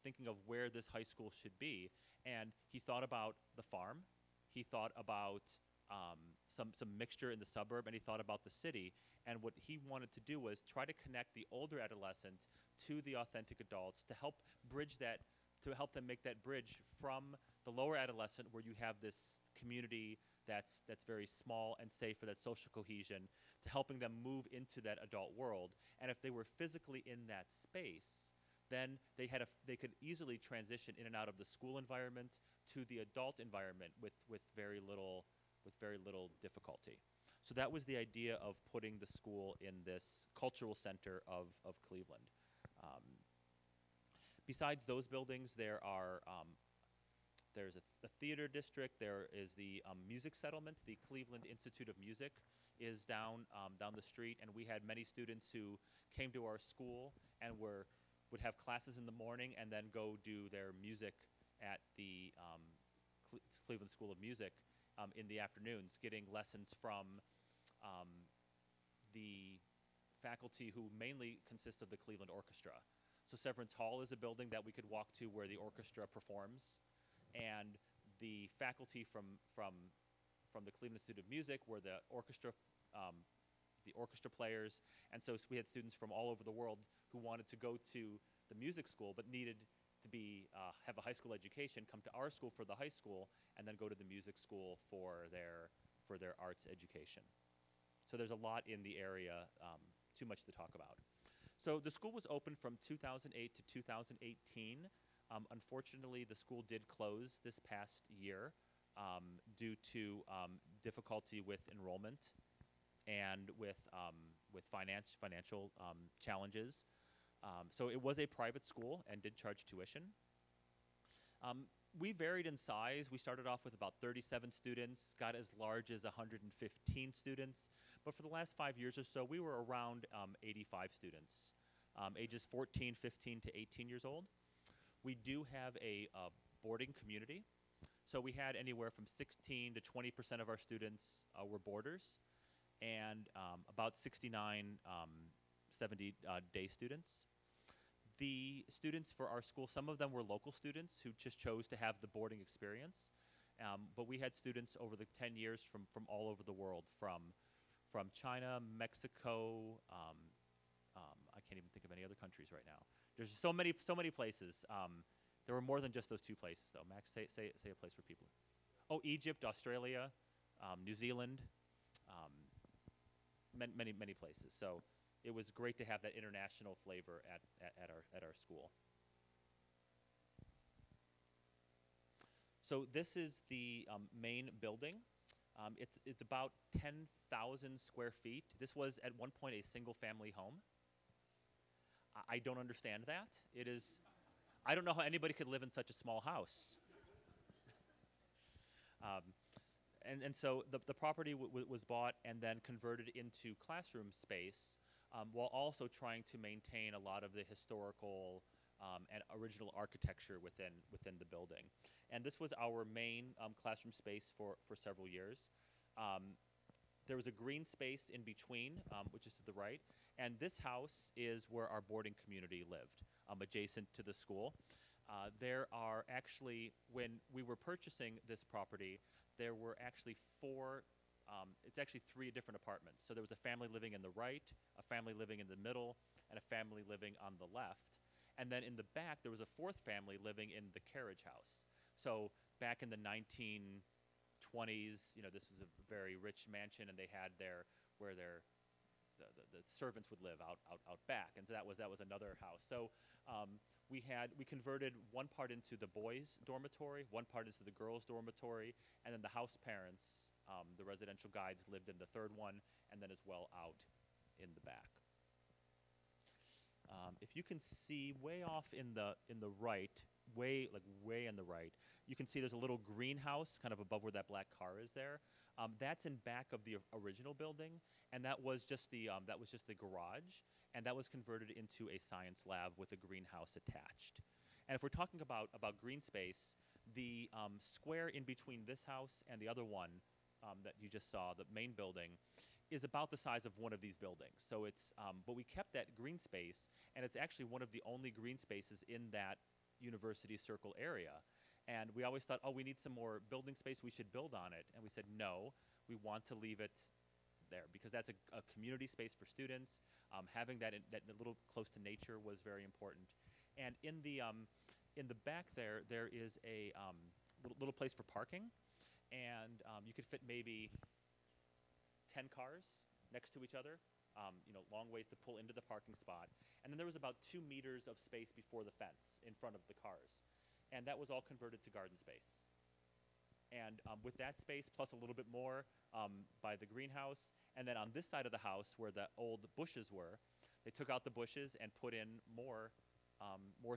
thinking of where this high school should be, and he thought about the farm. He thought about some mixture in the suburb, and he thought about the city. And what he wanted to do was try to connect the older adolescent to the authentic adults to help them make that bridge from the lower adolescent, where you have this community that's very small and safe for that social cohesion, to helping them move into that adult world. And if they were physically in that space, then they could easily transition in and out of the school environment to the adult environment with very little difficulty. So that was the idea of putting the school in this cultural center of Cleveland. Besides those buildings, there's a theater district. There is the music settlement. The Cleveland Institute of Music is down the street, and we had many students who came to our school and would have classes in the morning and then go do their music at the Cleveland School of Music in the afternoons, getting lessons from the faculty who mainly consist of the Cleveland Orchestra. So Severance Hall is a building that we could walk to where the orchestra performs, and the faculty from the Cleveland Institute of Music were the orchestra players. And so we had students from all over the world who wanted to go to the music school but needed to have a high school education, come to our school for the high school, and then go to the music school for their arts education. So there's a lot in the area, too much to talk about. So the school was open from 2008 to 2018. Unfortunately, the school did close this past year due to difficulty with enrollment and with financial challenges. So it was a private school and did charge tuition. We varied in size. We started off with about 37 students, got as large as 115 students. But for the last 5 years or so, we were around 85 students, ages 14, 15 to 18 years old. We do have a boarding community. So we had anywhere from 16 to 20% of our students were boarders, and about 69 70-day students. The students for our school, some of them were local students who just chose to have the boarding experience. But we had students over the 10 years from all over the world, from China, Mexico. I can't even think of any other countries right now. There's so many places. There were more than just those 2 places, though. Max, say a place for people. Oh, Egypt, Australia, New Zealand, many places. So it was great to have that international flavor at our school. So this is the main building. It's about 10,000 square feet. This was at one point a single-family home. I don't understand that. It is, I don't know how anybody could live in such a small house. And so the property was bought and then converted into classroom space, while also trying to maintain a lot of the historical and original architecture within the building. And this was our main classroom space for several years. There was a green space in between, which is to the right, and this house is where our boarding community lived, adjacent to the school. There are actually, when we were purchasing this property, there were actually it's actually 3 different apartments. So there was a family living in the right, a family living in the middle, and a family living on the left. And then in the back, there was a 4th family living in the carriage house. So back in the 1920s, this was a very rich mansion, and they had the servants would live out back, and so that was another house. So we converted one part into the boys' dormitory, one part into the girls' dormitory, and then the house parents, the residential guides, lived in the 3rd one, and then as well out in the back. If you can see way off in the right, way in the right, you can see there's a little greenhouse kind of above where that black car is there. That's in back of the original building, and that was just the garage, and that was converted into a science lab with a greenhouse attached. And if we're talking about green space, the square in between this house and the other one that you just saw, the main building, is about the size of one of these buildings. So it's, but we kept that green space, and it's actually one of the only green spaces in that university circle area. And we always thought, oh, we need some more building space, we should build on it. And we said, no, we want to leave it there because that's a community space for students. Having that little close to nature was very important. And in the back there is a little place for parking, and you could fit maybe 10 cars next to each other, long ways to pull into the parking spot. And then there was about 2 meters of space before the fence in front of the cars. And that was all converted to garden space. And with that space, plus a little bit more by the greenhouse, and then on this side of the house where the old bushes were, they took out the bushes and put in more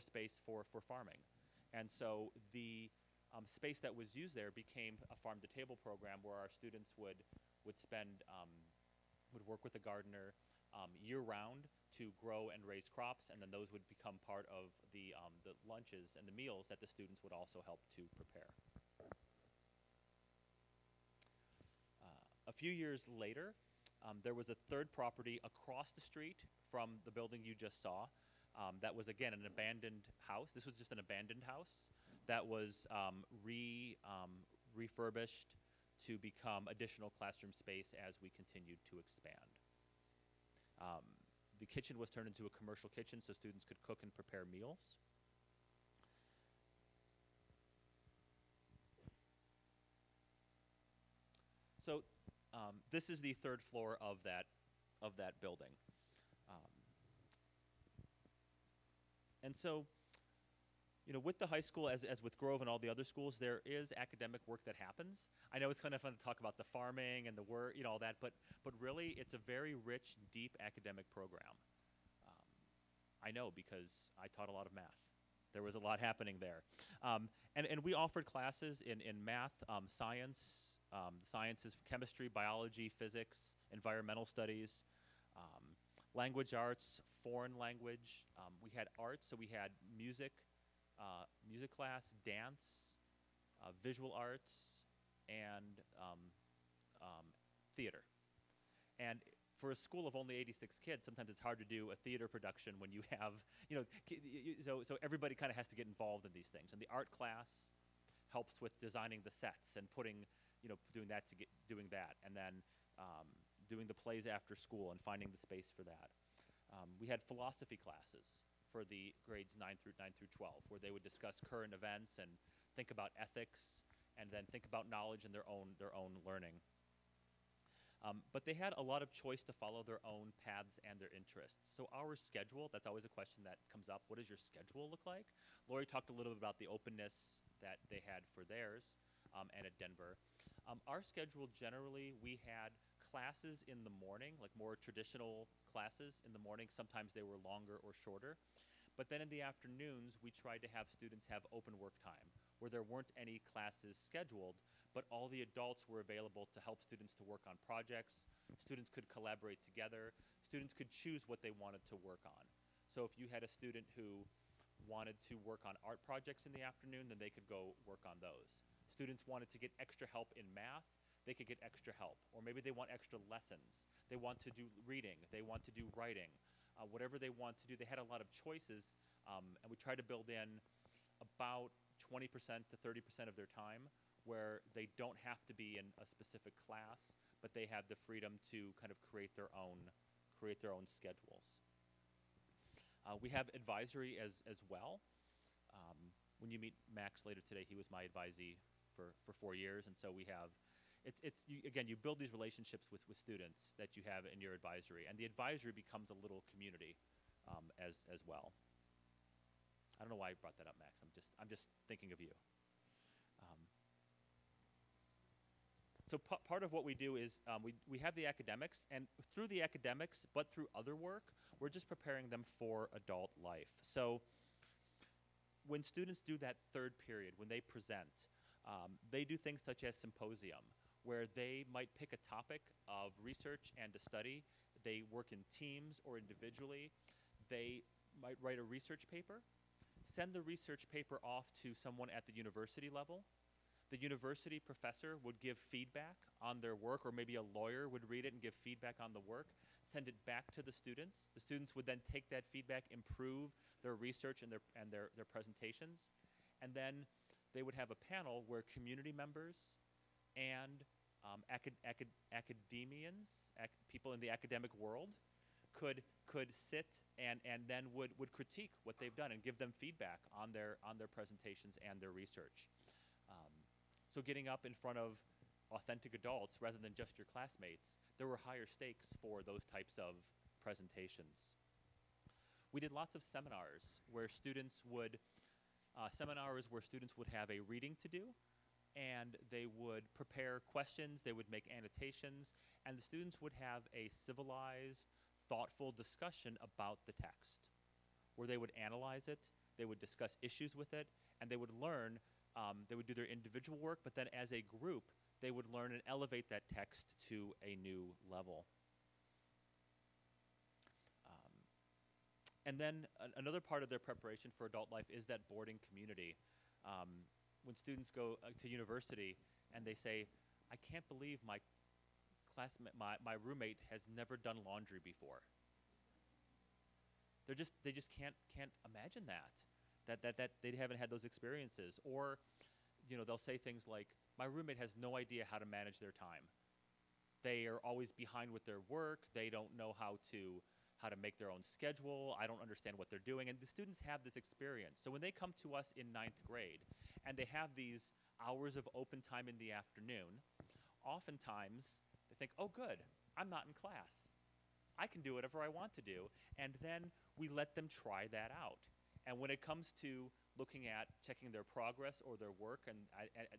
space for farming. And so the space that was used there became a farm-to-table program where our students would work with a gardener year-round to grow and raise crops, and then those would become part of the lunches and the meals that the students would also help to prepare. A few years later, there was a 3rd property across the street from the building you just saw. That was, again, an abandoned house. This was just an abandoned house that was refurbished to become additional classroom space as we continued to expand. The kitchen was turned into a commercial kitchen so students could cook and prepare meals. So this is the 3rd floor of that building. And so, with the high school, as with Grove and all the other schools, there is academic work that happens. I know it's kind of fun to talk about the farming and the work, all that, but really it's a very rich, deep academic program. I know because I taught a lot of math. There was a lot happening there. And we offered classes in math, sciences, chemistry, biology, physics, environmental studies, language arts, foreign language. We had arts, so we had music class, dance, visual arts, and theater. And for a school of only 86 kids, sometimes it's hard to do a theater production when you have, so everybody kind of has to get involved in these things. And the art class helps with designing the sets and doing that, and then doing the plays after school and finding the space for that. We had philosophy classes for the grades 9 through 12, where they would discuss current events and think about ethics, and then think about knowledge and their own learning. But they had a lot of choice to follow their own paths and their interests. So our schedule, that's always a question that comes up. What does your schedule look like? Laurie talked a little bit about the openness that they had for theirs and at Denver. Our schedule, generally, we had classes in the morning, like more traditional classes in the morning. Sometimes they were longer or shorter. But then in the afternoons, we tried to have students have open work time, where there weren't any classes scheduled, but all the adults were available to help students to work on projects. Students could collaborate together. Students could choose what they wanted to work on. So if you had a student who wanted to work on art projects in the afternoon, then they could go work on those. Students wanted to get extra help in math, they could get extra help. Or maybe they want extra lessons. They want to do reading, they want to do writing. Whatever they want to do, they had a lot of choices, and we try to build in about 20% to 30% of their time where they don't have to be in a specific class, but they have the freedom to kind of create their own schedules. We have advisory as well. When you meet Max later today, he was my advisee for 4 years, and so we have, again, you build these relationships with students that you have in your advisory, and the advisory becomes a little community as well. I don't know why I brought that up, Max. I'm just thinking of you. So part of what we do is we have the academics, and through the academics, but through other work, we're just preparing them for adult life. So when students do that third period, when they present, they do things such as symposium, where they might pick a topic of research and to study. They work in teams or individually. They might write a research paper, send the research paper off to someone at the university level. The university professor would give feedback on their work, or maybe a lawyer would read it and give feedback on the work, send it back to the students. The students would then take that feedback, improve their research and their presentations, and then they would have a panel where community members and academians, people in the academic world, could sit and then would critique what they've done and give them feedback on their presentations and their research. So getting up in front of authentic adults rather than just your classmates, there were higher stakes for those types of presentations. We did lots of seminars where students would have a reading to do, and they would prepare questions, they would make annotations, and the students would have a civilized, thoughtful discussion about the text, where they would analyze it, they would discuss issues with it, and they would learn. They would do their individual work, but then as a group, they would learn and elevate that text to a new level. And then another part of their preparation for adult life is that boarding community. When students go to university and they say, I can't believe my roommate has never done laundry before. They just can't imagine that they haven't had those experiences. Or, they'll say things like, my roommate has no idea how to manage their time. They are always behind with their work. They don't know how to make their own schedule. I don't understand what they're doing. And the students have this experience. So when they come to us in 9th grade and they have these hours of open time in the afternoon, oftentimes they think, oh, good, I'm not in class. I can do whatever I want to do. And then we let them try that out. And when it comes to looking at checking their progress or their work, and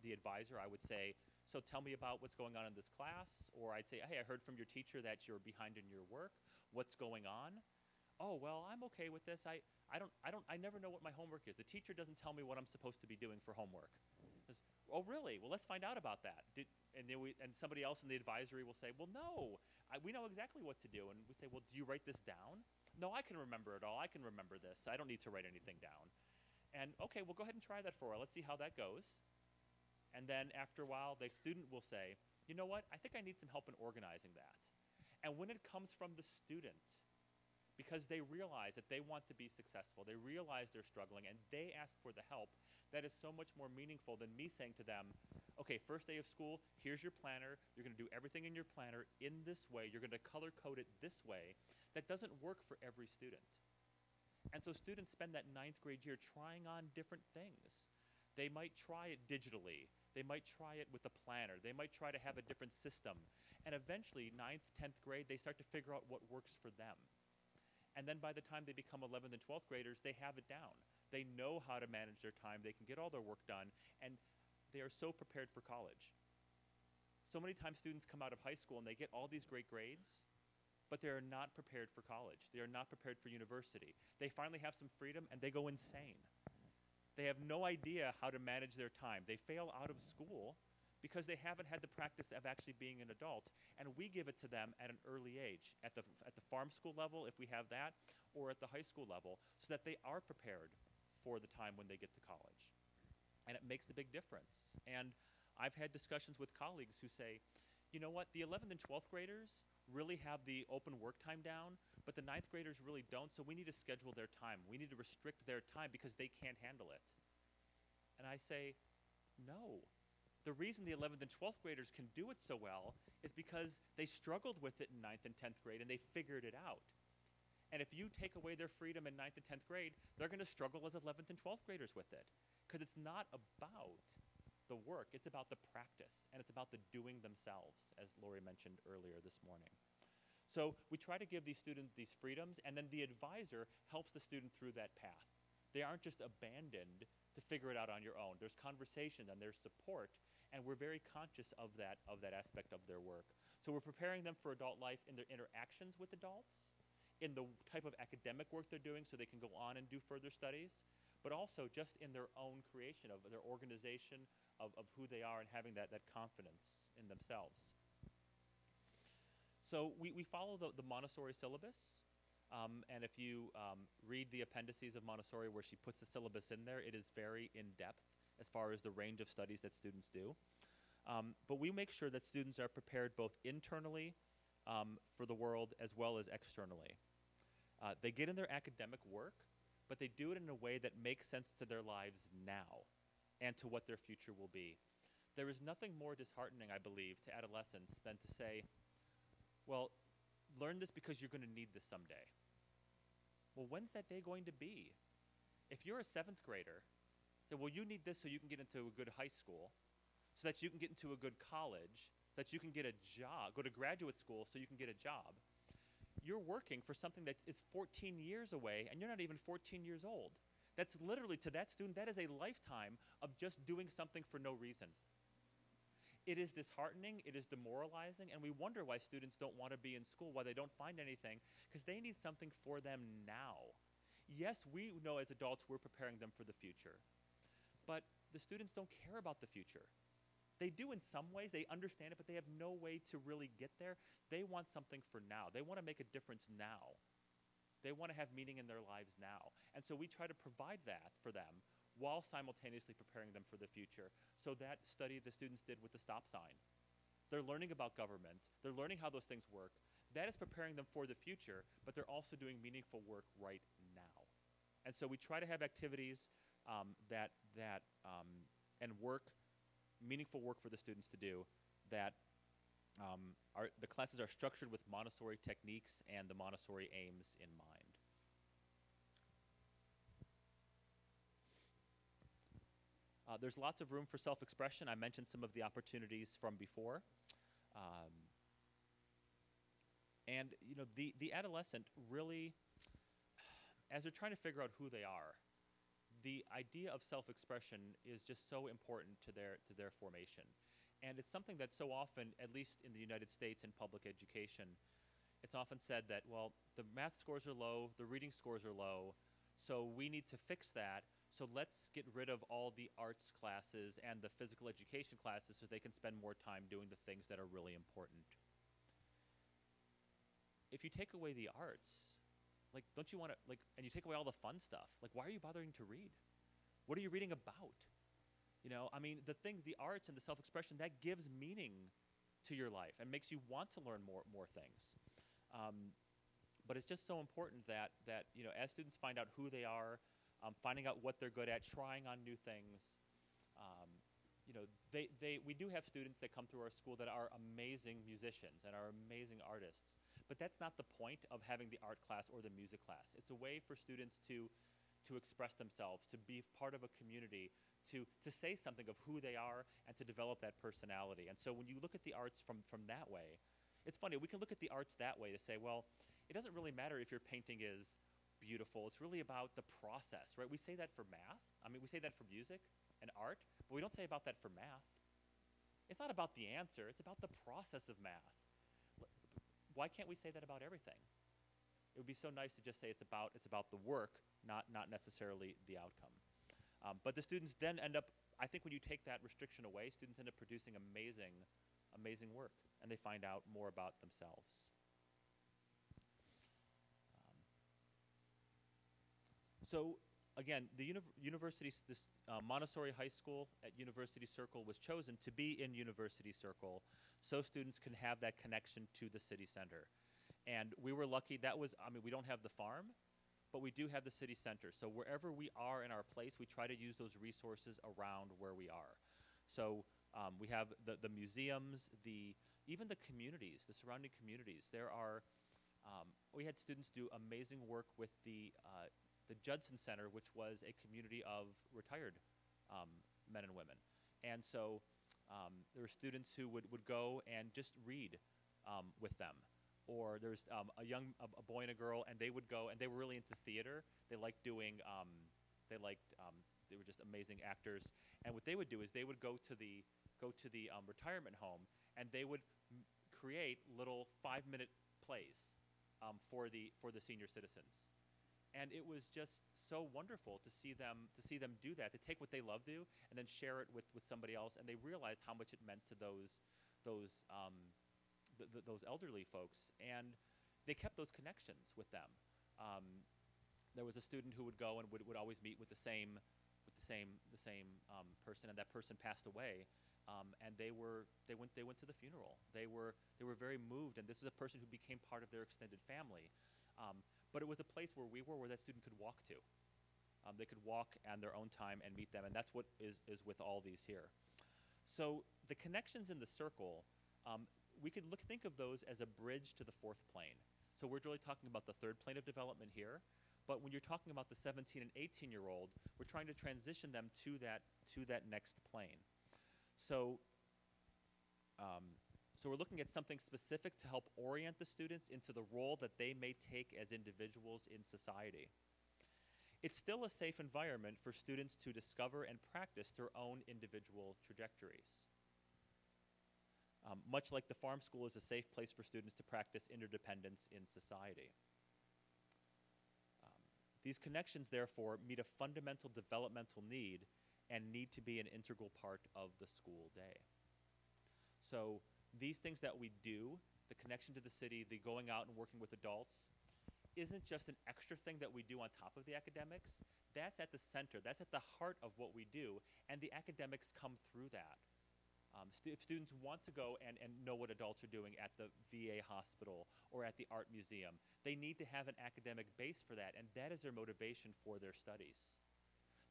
the advisor, I would say, so tell me about what's going on in this class. Or I'd say, hey, I heard from your teacher that you're behind in your work. What's going on? Oh, well, I'm okay with this. I never know what my homework is. The teacher doesn't tell me what I'm supposed to be doing for homework. Oh, really? Well, let's find out about that. And somebody else in the advisory will say, well, no, we know exactly what to do. And we say, well, do you write this down? No, I can remember it all. I can remember this. I don't need to write anything down. And okay, well, go ahead and try that for a while. Let's see how that goes. And then after a while, the student will say, you know what? I think I need some help in organizing that. And when it comes from the student, because they realize that they want to be successful, they realize they're struggling, and they ask for the help, that is so much more meaningful than me saying to them, okay, first day of school, here's your planner. You're going to do everything in your planner in this way. You're going to color code it this way. That doesn't work for every student. And so students spend that 9th grade year trying on different things. They might try it digitally. They might try it with a planner. They might try to have a different system. And eventually, 9th, 10th grade, they start to figure out what works for them. And then by the time they become 11th and 12th graders, they have it down. They know how to manage their time. They can get all their work done. And they are so prepared for college. So many times students come out of high school and they get all these great grades, but they are not prepared for college. They are not prepared for university. They finally have some freedom and they go insane. They have no idea how to manage their time. They fail out of school because they haven't had the practice of actually being an adult, and we give it to them at an early age, at the farm school level, if we have that, or at the high school level, so that they are prepared for the time when they get to college. And it makes a big difference. And I've had discussions with colleagues who say, you know what, the 11th and 12th graders really have the open work time down, but the 9th graders really don't, so we need to schedule their time. We need to restrict their time because they can't handle it. And I say, no. The reason the 11th and 12th graders can do it so well is because they struggled with it in 9th and 10th grade and they figured it out. And if you take away their freedom in 9th and 10th grade, they're going to struggle as 11th and 12th graders with it. Because it's not about the work, it's about the practice, and it's about the doing themselves, as Laurie mentioned earlier this morning. So we try to give these students these freedoms, and then the advisor helps the student through that path. They aren't just abandoned to figure it out on your own. There's conversation and there's support, and we're very conscious of that aspect of their work. So we're preparing them for adult life in their interactions with adults, in the type of academic work they're doing so they can go on and do further studies, but also just in their own creation of their organization, of who they are, and having that confidence in themselves. So we follow the Montessori syllabus, and if you read the appendices of Montessori where she puts the syllabus in there, it is very in-depth as far as the range of studies that students do. But we make sure that students are prepared both internally for the world as well as externally. They get in their academic work, but they do it in a way that makes sense to their lives now and to what their future will be. There is nothing more disheartening, I believe, to adolescents than to say, well, learn this because you're going to need this someday. Well, when's that day going to be? If you're a 7th grader, say, well, you need this so you can get into a good high school, so that you can get into a good college, so that you can get a job, go to graduate school so you can get a job. You're working for something that is 14 years away, and you're not even 14 years old. That's literally, to that student, that is a lifetime of just doing something for no reason. It is disheartening, it is demoralizing, and we wonder why students don't want to be in school, why they don't find anything, because they need something for them now. Yes, we know as adults we're preparing them for the future, but the students don't care about the future. They do in some ways, they understand it, but they have no way to really get there. They want something for now. They want to make a difference now. They want to have meaning in their lives now. And so we try to provide that for them while simultaneously preparing them for the future. So that study the students did with the stop sign, they're learning about government, they're learning how those things work. That is preparing them for the future, but they're also doing meaningful work right now. And so we try to have activities and meaningful work for the students to do that the classes are structured with Montessori techniques and the Montessori aims in mind. There's lots of room for self-expression. I mentioned some of the opportunities from before. And you know, the adolescent really, as they're trying to figure out who they are, the idea of self-expression is just so important to their formation. And it's something that so often, at least in the United States in public education, it's often said that, well, the math scores are low, the reading scores are low, so we need to fix that, so let's get rid of all the arts classes and the physical education classes so they can spend more time doing the things that are really important. If you take away the arts, like, don't you want to, like, and you take away all the fun stuff, like, why are you bothering to read? What are you reading about? You know, I mean, the arts and the self-expression, that gives meaning to your life and makes you want to learn more things. But it's just so important that you know, as students find out who they are, finding out what they're good at, trying on new things. You know, we do have students that come through our school that are amazing musicians and are amazing artists. But that's not the point of having the art class or the music class. It's a way for students to express themselves, to be part of a community, to say something of who they are, and to develop that personality. And so when you look at the arts from that way, it's funny, we can look at the arts that way to say, well, it doesn't really matter if your painting is beautiful. It's really about the process, right? We say that for math. I mean, we say that for music and art, but we don't say about that for math. It's not about the answer, it's about the process of math. Why can't we say that about everything? It would be so nice to just say it's about the work, not necessarily the outcome. But the students then end up, I think when you take that restriction away, students end up producing amazing work, and they find out more about themselves. So again, the Montessori High School at University Circle was chosen to be in University Circle so students can have that connection to the city center. And we were lucky, we don't have the farm, but we do have the city center. So wherever we are in our place, we try to use those resources around where we are. So we have the museums, even the communities, the surrounding communities. We had students do amazing work with the Judson Center, which was a community of retired men and women. And so there were students who would go and just read with them. Or there's a boy and a girl, and they would go, and they were really into theater. They liked doing, they were just amazing actors. And what they would do is they would go to the retirement home, and they would create little 5-minute plays for the senior citizens. And it was just so wonderful to see them do that, to take what they love to and then share it with somebody else. And they realized how much it meant to those elderly folks, and they kept those connections with them. There was a student who would go and would always meet with the same person, and that person passed away, and they went to the funeral. They were very moved, and this is a person who became part of their extended family. But it was a place where that student could walk to. They could walk on their own time and meet them, and that's what is with all these here. So the connections in the circle, we could think of those as a bridge to the fourth plane. So we're really talking about the third plane of development here, but when you're talking about the 17 and 18-year-old, we're trying to transition them to that next plane. So we're looking at something specific to help orient the students into the role that they may take as individuals in society. It's still a safe environment for students to discover and practice their own individual trajectories. Much like the farm school is a safe place for students to practice interdependence in society. These connections, therefore, meet a fundamental developmental need and need to be an integral part of the school day. So these things that we do, the connection to the city, the going out and working with adults, isn't just an extra thing that we do on top of the academics. That's at the center, that's at the heart of what we do, and the academics come through that. If students want to go and know what adults are doing at the VA hospital or at the art museum, they need to have an academic base for that, and that is their motivation for their studies.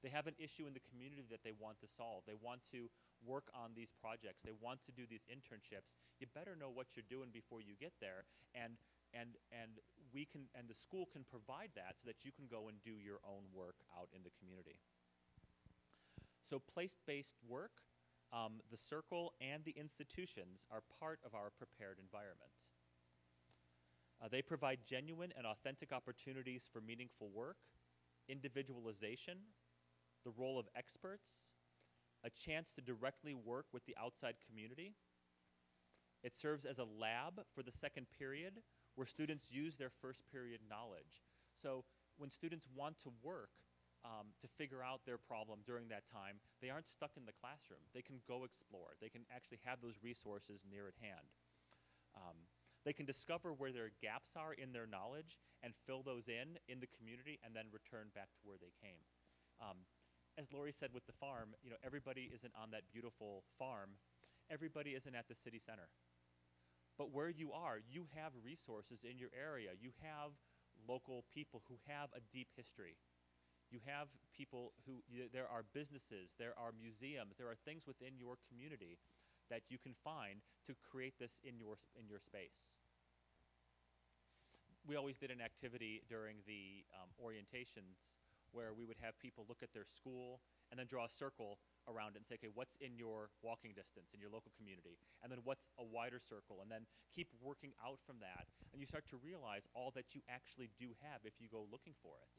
They have an issue in the community that they want to solve. They want to work on these projects. They want to do these internships. You better know what you're doing before you get there, and the school can provide that so that you can go and do your own work out in the community. So place-based work, the circle and the institutions are part of our prepared environment. They provide genuine and authentic opportunities for meaningful work, individualization, the role of experts, a chance to directly work with the outside community. It serves as a lab for the second period where students use their first period knowledge. So when students want to work to figure out their problem during that time, they aren't stuck in the classroom. They can go explore. They can actually have those resources near at hand. They can discover where their gaps are in their knowledge and fill those in the community and then return back to where they came. As Laurie said with the farm, everybody isn't on that beautiful farm. Everybody isn't at the city center. But where you are, you have resources in your area. You have local people who have a deep history. You have people there are businesses, there are museums, there are things within your community that you can find to create this in your space. We always did an activity during the orientations where we would have people look at their school and then draw a circle around it and say, okay, what's in your walking distance in your local community? And then what's a wider circle? And then keep working out from that. And you start to realize all that you actually do have if you go looking for it.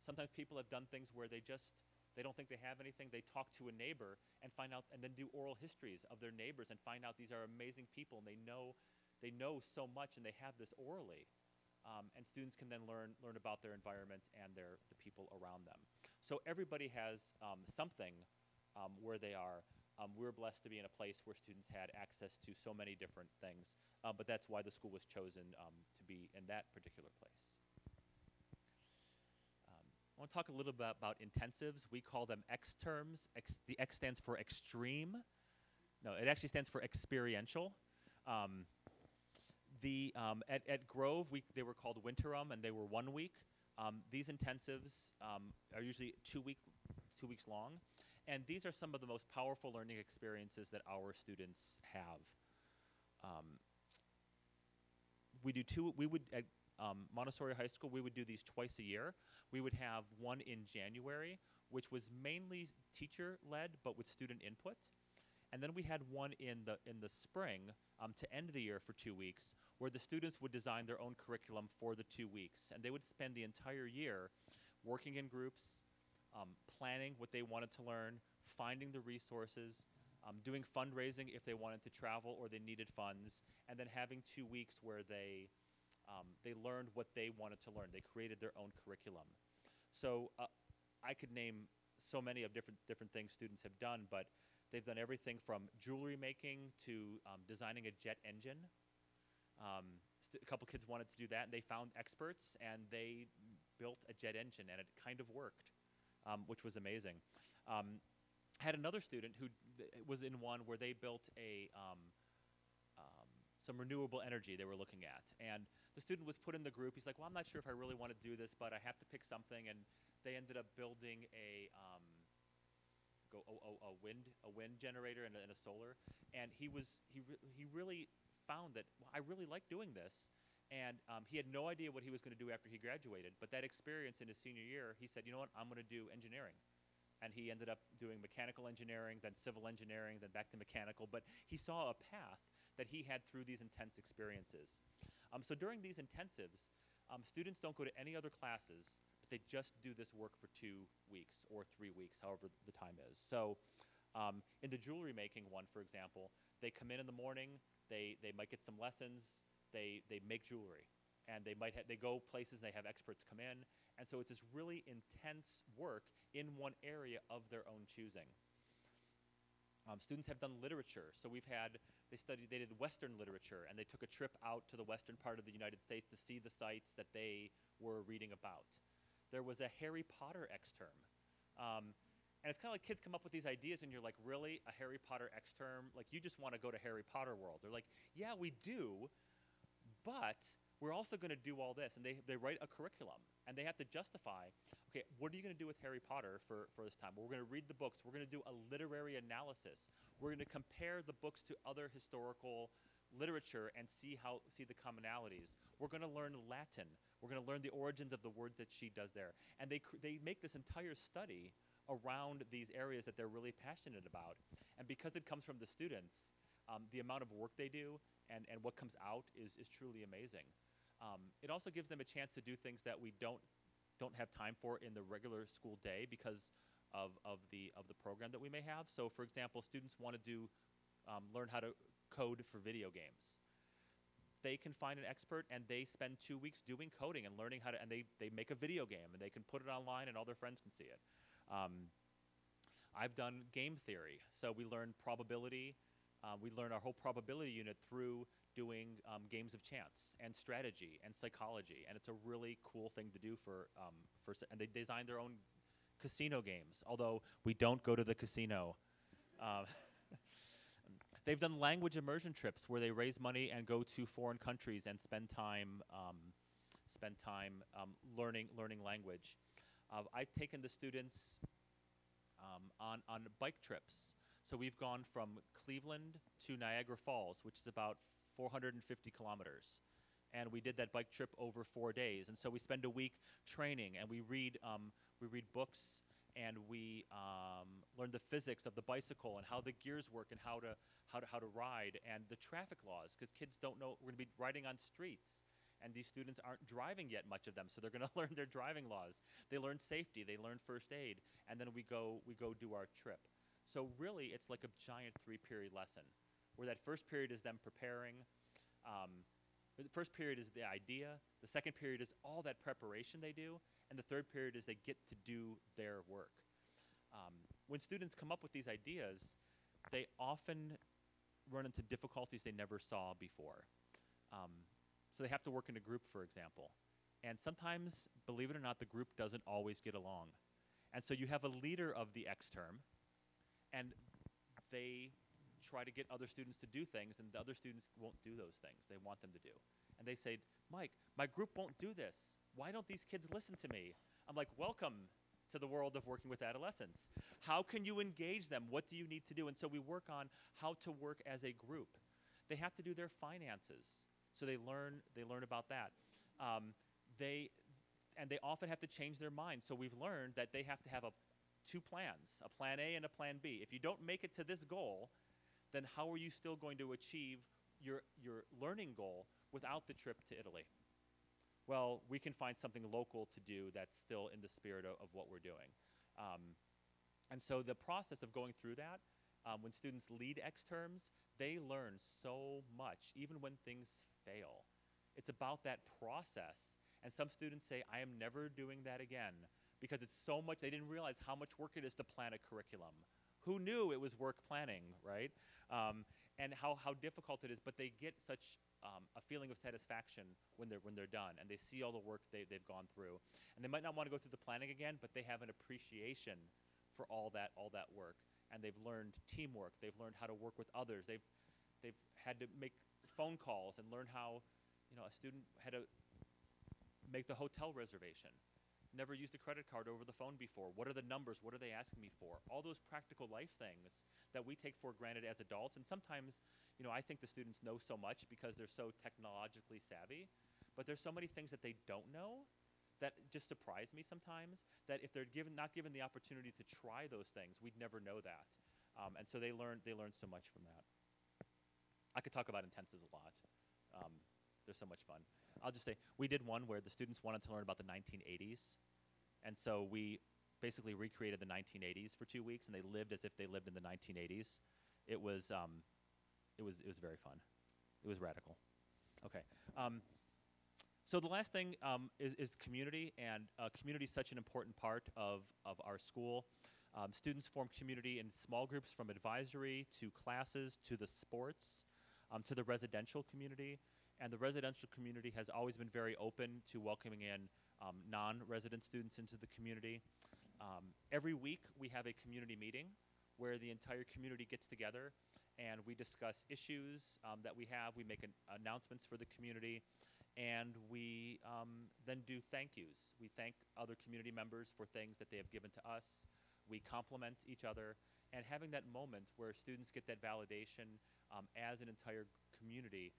Sometimes people have done things where they just They don't think they have anything. They talk to a neighbor and find out, and then do oral histories of their neighbors and find out these are amazing people, and they know so much, and they have this orally. And students can then learn about their environment and the people around them. So everybody has something where they are. We're blessed to be in a place where students had access to so many different things, but that's why the school was chosen to be in that particular place. I want to talk a little bit about intensives. We call them X terms. The X stands for extreme. No, it actually stands for experiential. At Grove, they were called Winterum, and they were 1 week. These intensives are usually 2 weeks long, and these are some of the most powerful learning experiences that our students have. At Montessori High School, we would do these twice a year. We would have one in January, which was mainly teacher-led, but with student input. And then we had one in the spring to end the year for 2 weeks, where the students would design their own curriculum for the 2 weeks. And they would spend the entire year working in groups, planning what they wanted to learn, finding the resources, doing fundraising if they wanted to travel or they needed funds, and then having 2 weeks where they learned what they wanted to learn. They created their own curriculum. So I could name so many of different things students have done, but they've done everything from jewelry making to designing a jet engine. A couple kids wanted to do that, and they found experts, and they built a jet engine, and it kind of worked, which was amazing. Had another student who was in one where they built some renewable energy they were looking at, and the student was put in the group. He's like, well, I'm not sure if I really want to do this, but I have to pick something, and they ended up building a wind generator and a solar, and he really found that, well, I really like doing this, and he had no idea what he was going to do after he graduated, but that experience in his senior year, he said, you know what, I'm going to do engineering. And he ended up doing mechanical engineering, then civil engineering, then back to mechanical, but he saw a path that he had through these intense experiences. So during these intensives, students don't go to any other classes, but they just do this work for 2 weeks or 3 weeks, however the time is. So in the jewelry making one, for example, they come in the morning, they might get some lessons, they make jewelry, and they go places and they have experts come in, and so it's this really intense work in one area of their own choosing. Students have done literature, so they did Western literature, and they took a trip out to the western part of the United States to see the sites that they were reading about. There was a Harry Potter exterm. And it's kind of like kids come up with these ideas, and you're like, really, a Harry Potter exterm? Like, you just want to go to Harry Potter world. They're like, yeah, we do, but we're also going to do all this. And they write a curriculum, and they have to justify, okay, what are you going to do with Harry Potter for this time? Well, we're going to read the books. We're going to do a literary analysis. We're going to compare the books to other historical literature and see the commonalities. We're going to learn Latin. We're going to learn the origins of the words that she does there. And they make this entire study around these areas that they're really passionate about. And because it comes from the students, the amount of work they do and what comes out is truly amazing. It also gives them a chance to do things that we don't have time for in the regular school day because of the program that we may have. So, for example, students want to learn how to code for video games. They can find an expert, and they spend 2 weeks doing coding and learning how to, and they make a video game, and they can put it online, and all their friends can see it. I've done game theory, so we learn probability. We learn our whole probability unit through doing games of chance and strategy and psychology, and it's a really cool thing to do and they design their own casino games, although we don't go to the casino. They've done language immersion trips where they raise money and go to foreign countries and spend time learning language. I've taken the students on bike trips. So we've gone from Cleveland to Niagara Falls, which is about 450 kilometers. And we did that bike trip over 4 days. And so we spend a week training, and we read books, and we learn the physics of the bicycle and how the gears work and how to ride, and the traffic laws, because kids don't know. We're going to be riding on streets, And these students aren't driving yet, much of them, so they're going to learn their driving laws. They learn safety, they learn first aid, and then we go do our trip. So really, it's like a giant 3-period lesson, where that first period is them preparing. The first period is the idea. The second period is all that preparation they do. And the third period is they get to do their work. When students come up with these ideas, they often run into difficulties they never saw before. So they have to work in a group, for example. And sometimes, believe it or not, the group doesn't always get along. And so you have a leader of the X term, and they try to get other students to do things, and the other students won't do those things they want them to do. And they say, Mike, my group won't do this. Why don't these kids listen to me? I'm like, welcome to the world of working with adolescents. How can you engage them? What do you need to do? And so we work on how to work as a group. They have to do their finances, so they learn about that. They often have to change their minds. So we've learned that they have to have two plans, a plan A and a plan B. If you don't make it to this goal, then how are you still going to achieve your learning goal without the trip to Italy? Well, we can find something local to do that's still in the spirit of what we're doing. And so the process of going through that, when students lead X terms, they learn so much, even when things fail. It's about that process. And some students say, I am never doing that again, because it's so much, they didn't realize how much work it is to plan a curriculum. Who knew it was work planning, right? And how difficult it is, but they get such a feeling of satisfaction when they're done, and they see all the work they've gone through. And they might not want to go through the planning again, but they have an appreciation for all that work. And they've learned teamwork. They've learned how to work with others. They've had to make phone calls and learn how, a student had to make the hotel reservation. Never used a credit card over the phone before. What are the numbers? What are they asking me for? All those practical life things that we take for granted as adults. And sometimes, I think the students know so much because they're so technologically savvy, but there's so many things that they don't know that just surprise me sometimes, that if they're not given the opportunity to try those things, we'd never know that. And so they learn so much from that. I could talk about intensives a lot. They're so much fun. I'll just say, we did one where the students wanted to learn about the 1980s. And so we basically recreated the 1980s for 2 weeks, and they lived as if they lived in the 1980s. It was very fun. It was radical. Okay. So the last thing is community, and community is such an important part of our school. Students form community in small groups, from advisory to classes to the sports to the residential community. And the residential community has always been very open to welcoming in non-resident students into the community. Every week we have a community meeting where the entire community gets together and we discuss issues that we have. We make announcements for the community, and we then do thank yous. We thank other community members for things that they have given to us. We compliment each other, and having that moment where students get that validation as an entire community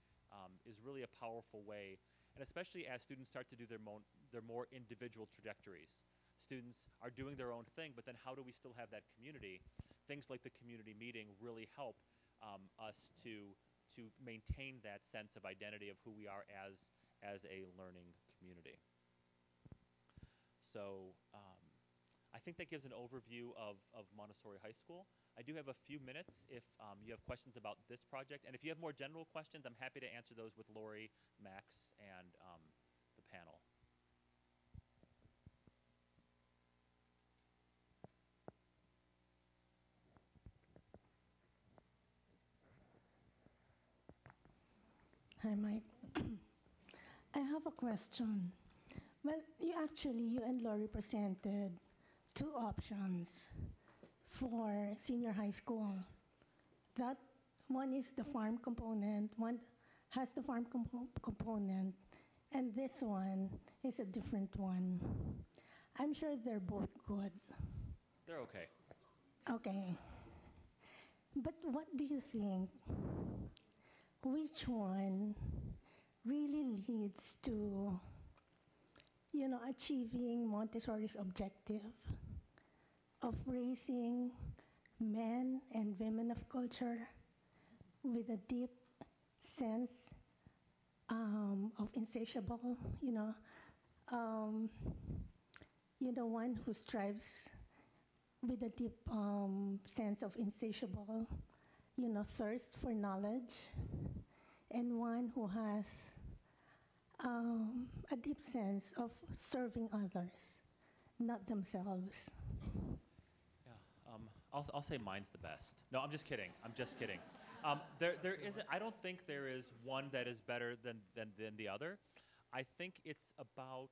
is really a powerful way, and especially as students start to do their more individual trajectories. Students are doing their own thing, but then how do we still have that community? Things like the community meeting really help us to maintain that sense of identity of who we are as a learning community. So I think that gives an overview of Montessori High School. I do have a few minutes if you have questions about this project. And if you have more general questions, I'm happy to answer those with Laurie, Max, and the panel. Hi, Mike. I have a question. Well, you and Laurie presented two options for senior high school. That one is the farm component, one has the farm component, and this one is a different one. I'm sure they're both good. They're okay. Okay. But what do you think? Which one really leads to, achieving Montessori's objective of raising men and women of culture with a deep sense of insatiable, one who strives with a deep sense of insatiable, thirst for knowledge, and one who has a deep sense of serving others, not themselves. Yeah, I'll say mine's the best. No, I'm just kidding. I'm just kidding. There isn't. I don't think there is one that is better than the other. I think it's about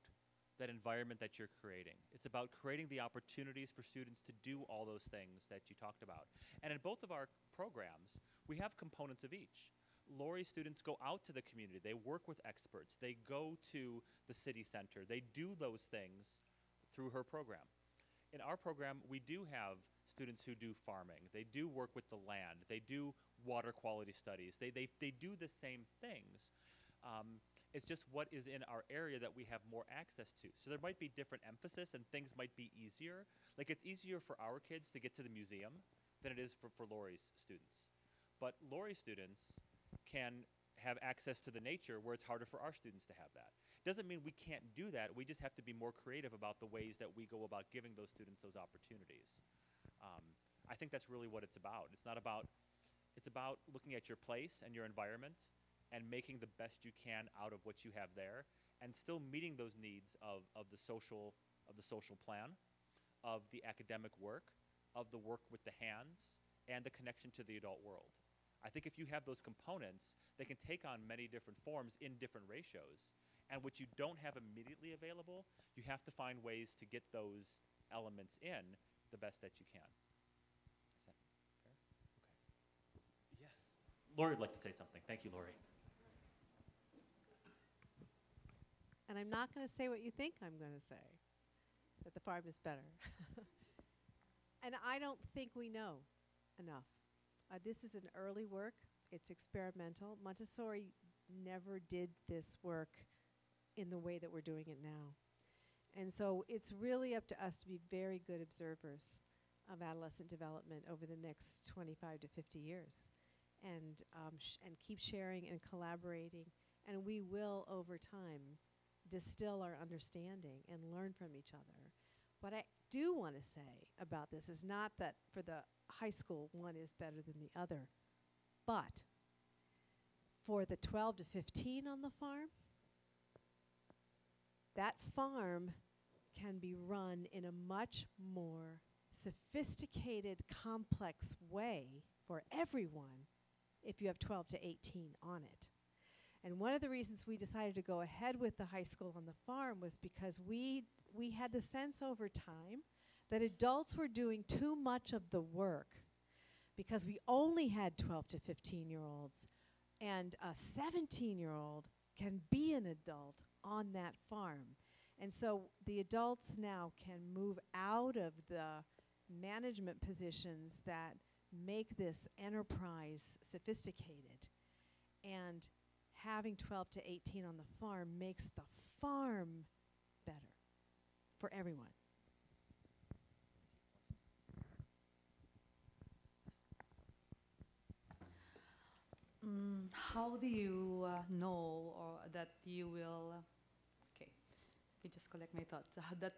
that environment that you're creating. It's about creating the opportunities for students to do all those things that you talked about. And in both of our programs, we have components of each. Laurie's students go out to the community. They work with experts. They go to the city center. They do those things through her program. In our program, we do have students who do farming. They do work with the land. They do water quality studies. They do the same things. It's just what is in our area that we have more access to. So there might be different emphasis and things might be easier. Like it's easier for our kids to get to the museum than it is for Laurie's students. But Laurie's students can have access to the nature where it's harder for our students to have that. Doesn't mean we can't do that. We just have to be more creative about the ways that we go about giving those students those opportunities. I think that's really what it's about. It's about looking at your place and your environment and making the best you can out of what you have there and still meeting those needs of the social plan, of the academic work, of the work with the hands, and the connection to the adult world. I think if you have those components, they can take on many different forms in different ratios. And what you don't have immediately available, you have to find ways to get those elements in the best that you can. Is that fair? Okay. Yes. Laurie would like to say something. Thank you, Laurie. And I'm not going to say what you think I'm going to say, that the farm is better. And I don't think we know enough. This is an early work. It's experimental. Montessori never did this work in the way that we're doing it now. And so it's really up to us to be very good observers of adolescent development over the next 25 to 50 years and keep sharing and collaborating. And we will, over time, distill our understanding and learn from each other. What I do want to say about this is not that for the high school one is better than the other, but for the 12 to 15 on the farm, that farm can be run in a much more sophisticated, complex way for everyone if you have 12 to 18 on it. And one of the reasons we decided to go ahead with the high school on the farm was because we had the sense over time that adults were doing too much of the work because we only had 12 to 15-year-olds, and a 17-year-old can be an adult on that farm. And so the adults now can move out of the management positions that make this enterprise sophisticated, and having 12 to 18 on the farm makes the farm better for everyone. How do you know or that you will, okay, let me just collect my thoughts, that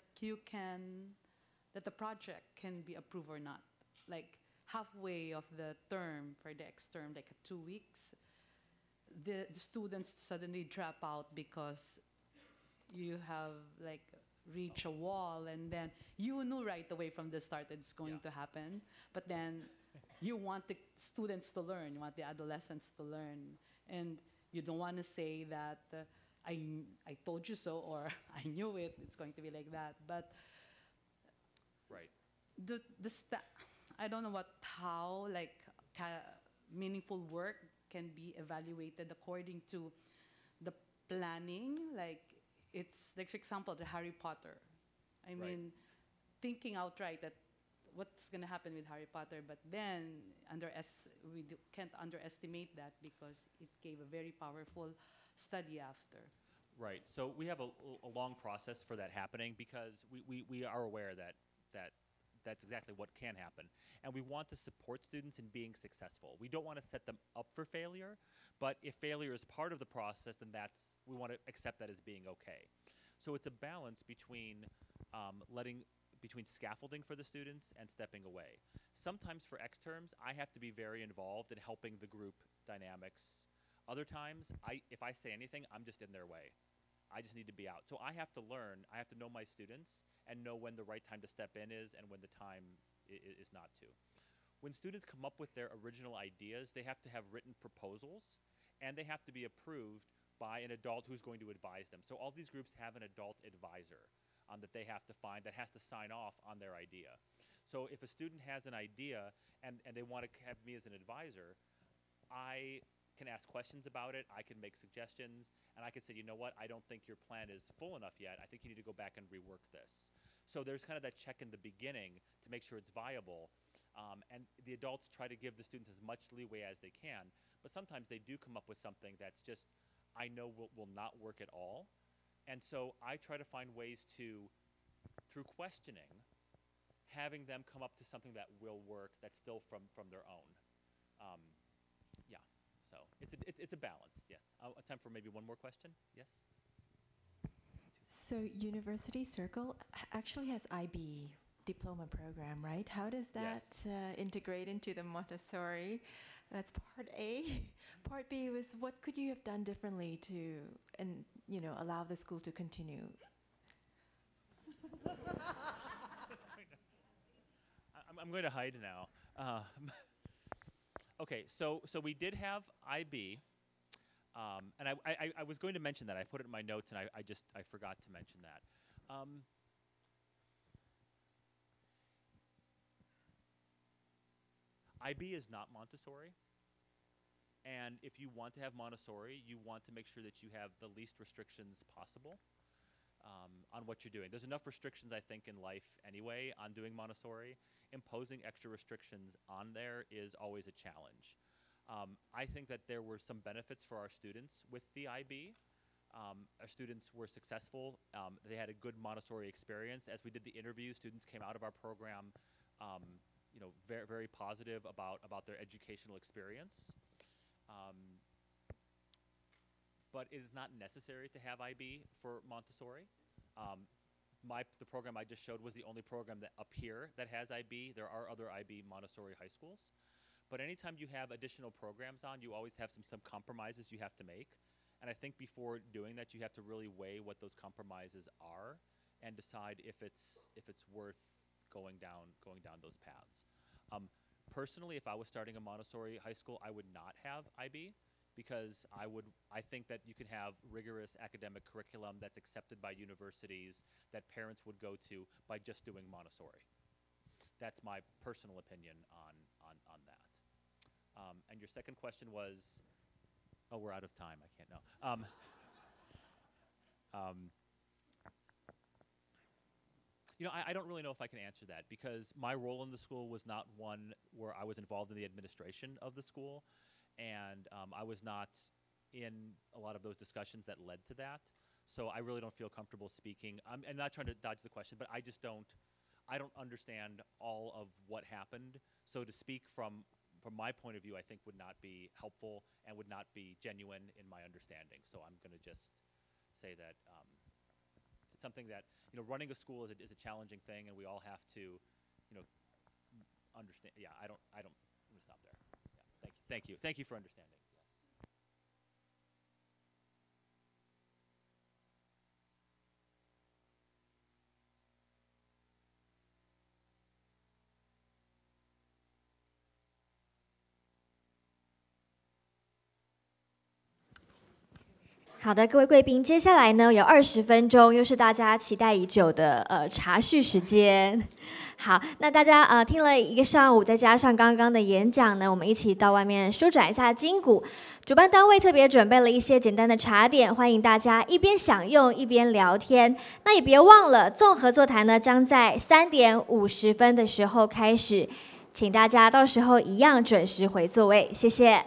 the project can be approved or not? Like halfway of the term, for the next term, like 2 weeks, the students suddenly drop out because you have like reached a wall, and then you knew right away from the start it's going to happen, but then you want the students to learn, you want the adolescents to learn, and you don't want to say that I told you so, or I knew it's going to be like that. But right. I don't know how like meaningful work can be evaluated according to the planning. Like it's like, for example, the Harry Potter. I mean, thinking outright that what's going to happen with Harry Potter, but then we can't underestimate that because it gave a very powerful study after. Right. So we have a long process for that happening because we are aware that that's exactly what can happen. And we want to support students in being successful. We don't want to set them up for failure, but if failure is part of the process, then we want to accept that as being okay. So it's a balance between between scaffolding for the students and stepping away. Sometimes for exterms, I have to be very involved in helping the group dynamics. Other times, if I say anything, I'm just in their way. I just need to be out. So I have to learn, I have to know my students and know when the right time to step in is and when the time is not to. When students come up with their original ideas, they have to have written proposals and they have to be approved by an adult who's going to advise them. So all these groups have an adult advisor that they have to find that has to sign off on their idea. So if a student has an idea and they want to have me as an advisor, I can ask questions about it, I can make suggestions, and I can say, you know what, I don't think your plan is full enough yet. I think you need to go back and rework this. So there's kind of that check in the beginning to make sure it's viable. And the adults try to give the students as much leeway as they can, but sometimes they do come up with something that's just, I know will not work at all. And so I try to find ways to, through questioning, having them come up to something that will work, that's still from their own. Yeah. So it's a balance, yes. Time for maybe one more question, yes? So University Circle actually has IB diploma program, right? How does that integrate into the Montessori? That's part A. Part B was what could you have done differently to, and allow the school to continue? I'm going to hide now. Okay, so we did have IB, and I was going to mention that. I put it in my notes, and I forgot to mention that. IB is not Montessori, and if you want to have Montessori, you want to make sure that you have the least restrictions possible on what you're doing. There's enough restrictions, I think, in life anyway on doing Montessori. Imposing extra restrictions on there is always a challenge. I think that there were some benefits for our students with the IB. Our students were successful. They had a good Montessori experience. As we did the interview, students came out of our program very, very positive about their educational experience. But it is not necessary to have IB for Montessori. The program I just showed was the only program that up here that has IB. There are other IB Montessori high schools. But anytime you have additional programs on, you always have some compromises you have to make. And I think before doing that, you have to really weigh what those compromises are and decide if it's worth going down those paths. Personally, if I was starting a Montessori high school, I would not have IB, because I think that you can have rigorous academic curriculum that's accepted by universities that parents would go to by just doing Montessori. That's my personal opinion on that. And your second question was, oh, we're out of time. I can't know. I don't really know if I can answer that, because my role in the school was not one where I was involved in the administration of the school. And I was not in a lot of those discussions that led to that. So I really don't feel comfortable speaking. I'm not trying to dodge the question, but I don't understand all of what happened. So to speak from my point of view, I think would not be helpful and would not be genuine in my understanding. So I'm going to just say that it's something that, running a school is a challenging thing, and we all have to, understand. Yeah, I'm going to stop there. Thank you. Thank you for understanding. Yes. 好的，各位贵宾，接下来呢有20分钟，又是大家期待已久的茶叙时间。好，那大家听了一个上午，再加上刚刚的演讲呢，我们一起到外面舒展一下筋骨。主办单位特别准备了一些简单的茶点，欢迎大家一边享用一边聊天。那也别忘了，综合座谈呢将在3点50分的时候开始，请大家到时候一样准时回座位，谢谢。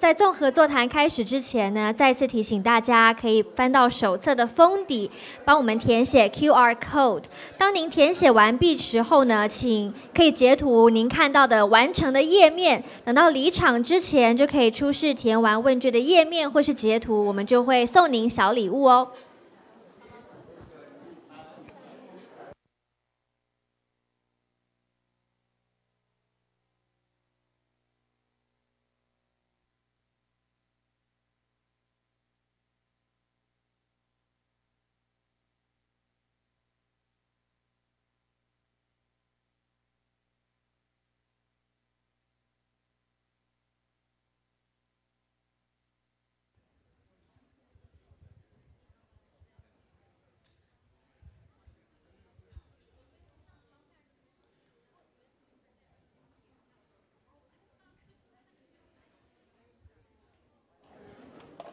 在综合座谈开始之前呢，再次提醒大家可以翻到手册的封底，帮我们填写 QR code。当您填写完毕时候呢，请可以截图您看到的完成的页面，等到离场之前就可以出示填完问卷的页面或是截图，我们就会送您小礼物哦。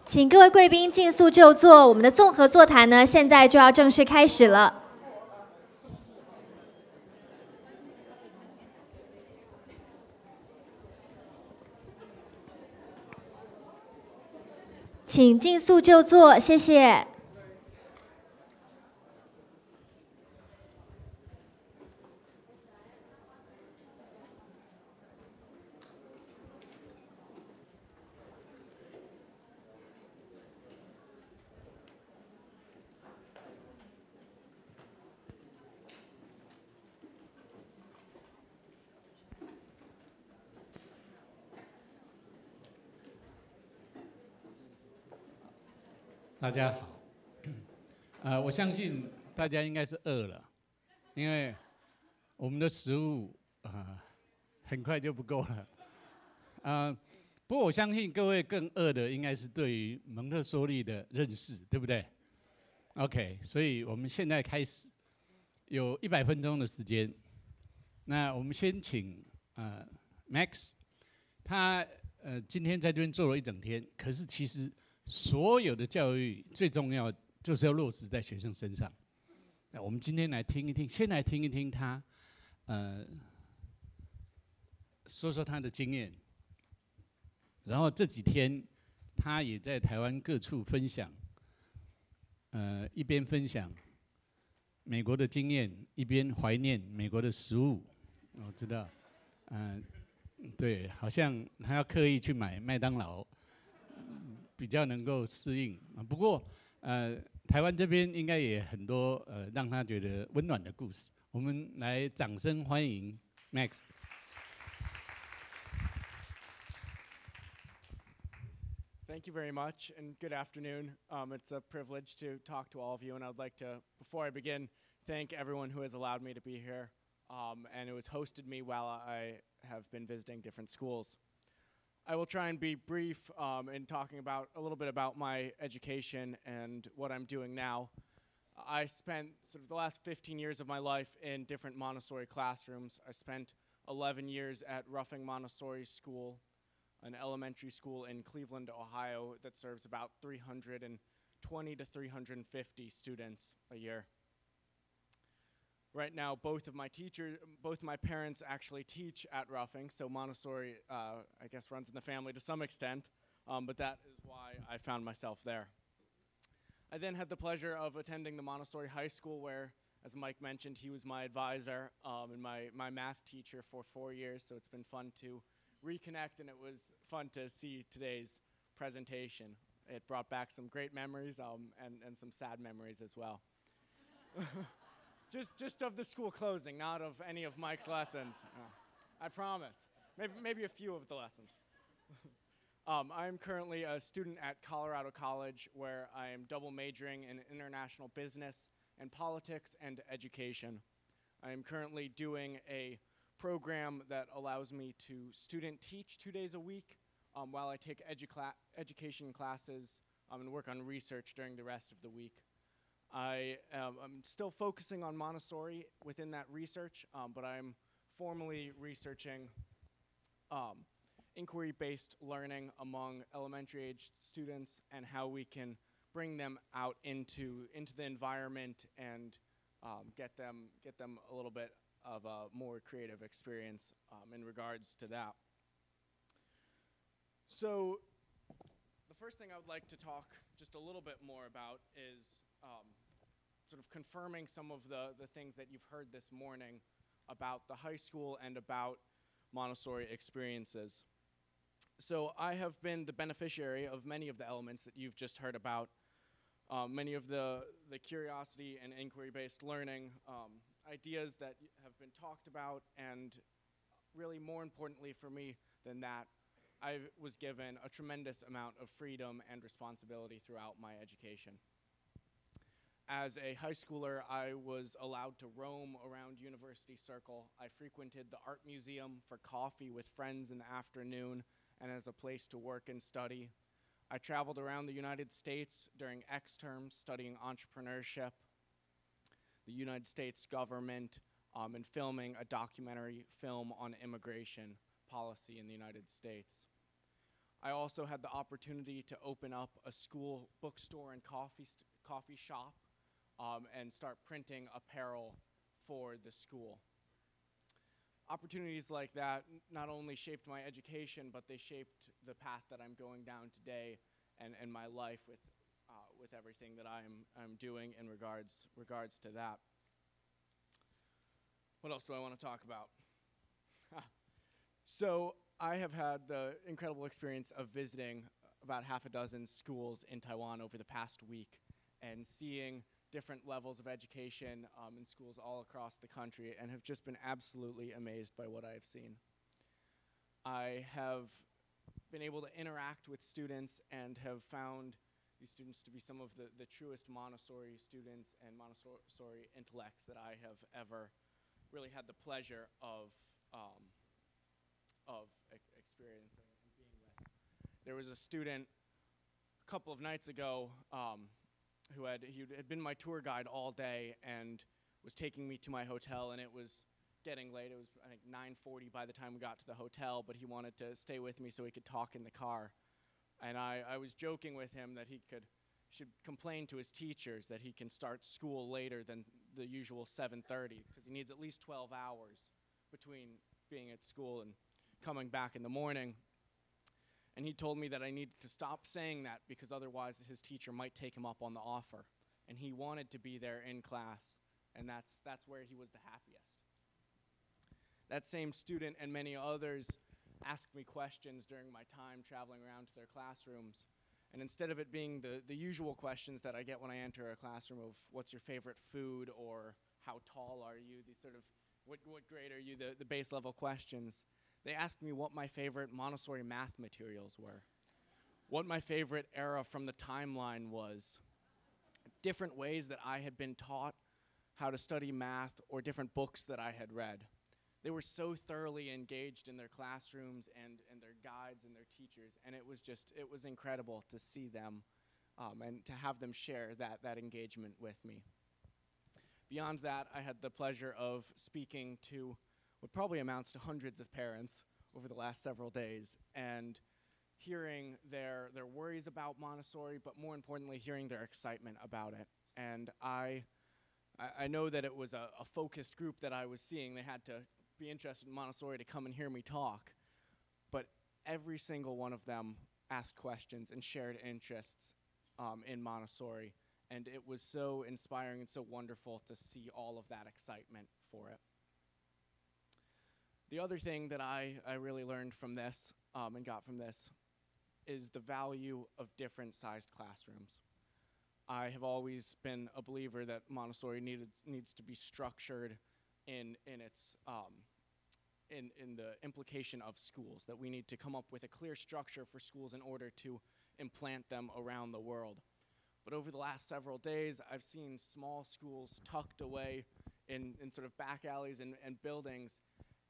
请各位贵宾尽速就座，我们的综合座谈呢，现在就要正式开始了。请尽速就座，谢谢。大家好，我相信大家应该是饿了，因为我们的食物很快就不够了。不过我相信各位更饿的应该是对于蒙特梭利的认识，对不对 ？OK， 所以我们现在开始，有100分钟的时间。那我们先请Max， 他今天在这边做了一整天，可是其实所有的教育最重要就是要落实在学生身上。那我们今天来听一听，先来听一听他，说说他的经验。然后这几天他也在台湾各处分享，一边分享美国的经验，一边怀念美国的食物。我知道，对，好像他要刻意去买麦当劳，比较能够适应。不过，台湾这边应该也很多让他觉得温暖的故事。我们来掌声欢迎 Max。Thank you very much, and good afternoon. It's a privilege to talk to all of you, and I'd like to, before I begin, thank everyone who has allowed me to be here and who has hosted me while I have been visiting different schools. I will try and be brief in talking about a little bit about my education and what I'm doing now. I spent sort of the last 15 years of my life in different Montessori classrooms. I spent 11 years at Roughing Montessori School, an elementary school in Cleveland, Ohio that serves about 320 to 350 students a year. Right now, both my parents actually teach at Roughing, so Montessori, I guess, runs in the family to some extent, but that is why I found myself there. I then had the pleasure of attending the Montessori High School where, as Mike mentioned, he was my advisor and my math teacher for 4 years, so it's been fun to reconnect, and it was fun to see today's presentation. It brought back some great memories and some sad memories as well. Just of the school closing, not of any of Mike's lessons. I promise. Maybe a few of the lessons. I'm currently a student at Colorado College where I am double majoring in international business and politics and education. I am currently doing a program that allows me to student teach 2 days a week while I take education classes and work on research during the rest of the week. I'm still focusing on Montessori within that research, but I'm formally researching inquiry-based learning among elementary-aged students and how we can bring them out into the environment and get them a little bit of a more creative experience in regards to that. So first thing I would like to talk just a little bit more about is sort of confirming some of the things that you've heard this morning about the high school and about Montessori experiences. So I have been the beneficiary of many of the elements that you've just heard about, many of the curiosity and inquiry-based learning ideas that have been talked about, and really more importantly for me than that, I was given a tremendous amount of freedom and responsibility throughout my education. As a high schooler, I was allowed to roam around University Circle. I frequented the art museum for coffee with friends in the afternoon and as a place to work and study. I traveled around the United States during exterms studying entrepreneurship, the United States government, and filming a documentary film on immigration policy in the United States. I also had the opportunity to open up a school bookstore and coffee shop and start printing apparel for the school. Opportunities like that not only shaped my education, but they shaped the path that I'm going down today and my life with everything that I'm doing in regards to that. What else do I want to talk about? So I have had the incredible experience of visiting about half a dozen schools in Taiwan over the past week and seeing different levels of education in schools all across the country, and have just been absolutely amazed by what I have seen. I have been able to interact with students and have found these students to be some of the truest Montessori students and Montessori intellects that I have ever really had the pleasure of experiencing and being with. There was a student a couple of nights ago who had been my tour guide all day and was taking me to my hotel, and it was getting late. It was, I think, 9:40 by the time we got to the hotel, but he wanted to stay with me so we could talk in the car. And I was joking with him that he should complain to his teachers that he can start school later than the usual 7:30, because he needs at least 12 hours between being at school and coming back in the morning. And he told me that I needed to stop saying that because otherwise his teacher might take him up on the offer. And he wanted to be there in class, and that's where he was the happiest. That same student and many others asked me questions during my time traveling around to their classrooms. And instead of it being the usual questions that I get when I enter a classroom of what's your favorite food or how tall are you, these sort of what grade are you, the base level questions, they asked me what my favorite Montessori math materials were, what my favorite era from the timeline was, different ways that I had been taught how to study math, or different books that I had read. They were so thoroughly engaged in their classrooms and their guides and their teachers, and it was incredible to see them and to have them share that engagement with me. Beyond that, I had the pleasure of speaking to what probably amounts to hundreds of parents over the last several days, and hearing their worries about Montessori, but more importantly, hearing their excitement about it. And I know that it was a focused group that I was seeing. They had to be interested in Montessori to come and hear me talk, but every single one of them asked questions and shared interests in Montessori, and it was so inspiring and so wonderful to see all of that excitement for it. The other thing that I really learned from this and got from this is the value of different sized classrooms. I have always been a believer that Montessori needs to be structured in the implication of schools, that we need to come up with a clear structure for schools in order to implant them around the world. But over the last several days, I've seen small schools tucked away in sort of back alleys and buildings,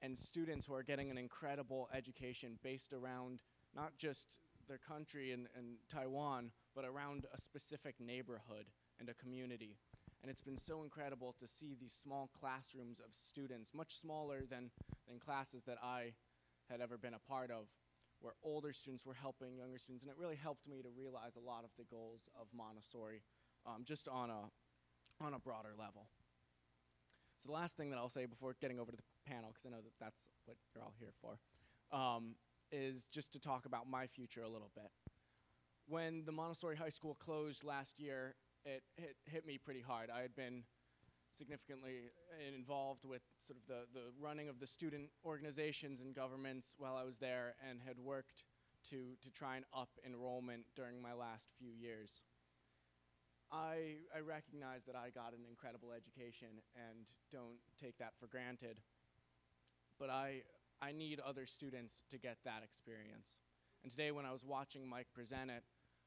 and students who are getting an incredible education based around not just their country and Taiwan, but around a specific neighborhood and a community. And it's been so incredible to see these small classrooms of students, much smaller than classes that I had ever been a part of, where older students were helping younger students, and it really helped me to realize a lot of the goals of Montessori, just on a broader level. So the last thing that I'll say before getting over to the panel, because I know that that's what you're all here for, is just to talk about my future a little bit. when the Montessori High School closed last year, it hit me pretty hard. I had been significantly involved with sort of the running of the student organizations and governments while I was there, and had worked to try and up enrollment during my last few years. I recognize that I got an incredible education and don't take that for granted, but I need other students to get that experience. And today when I was watching Mike present it,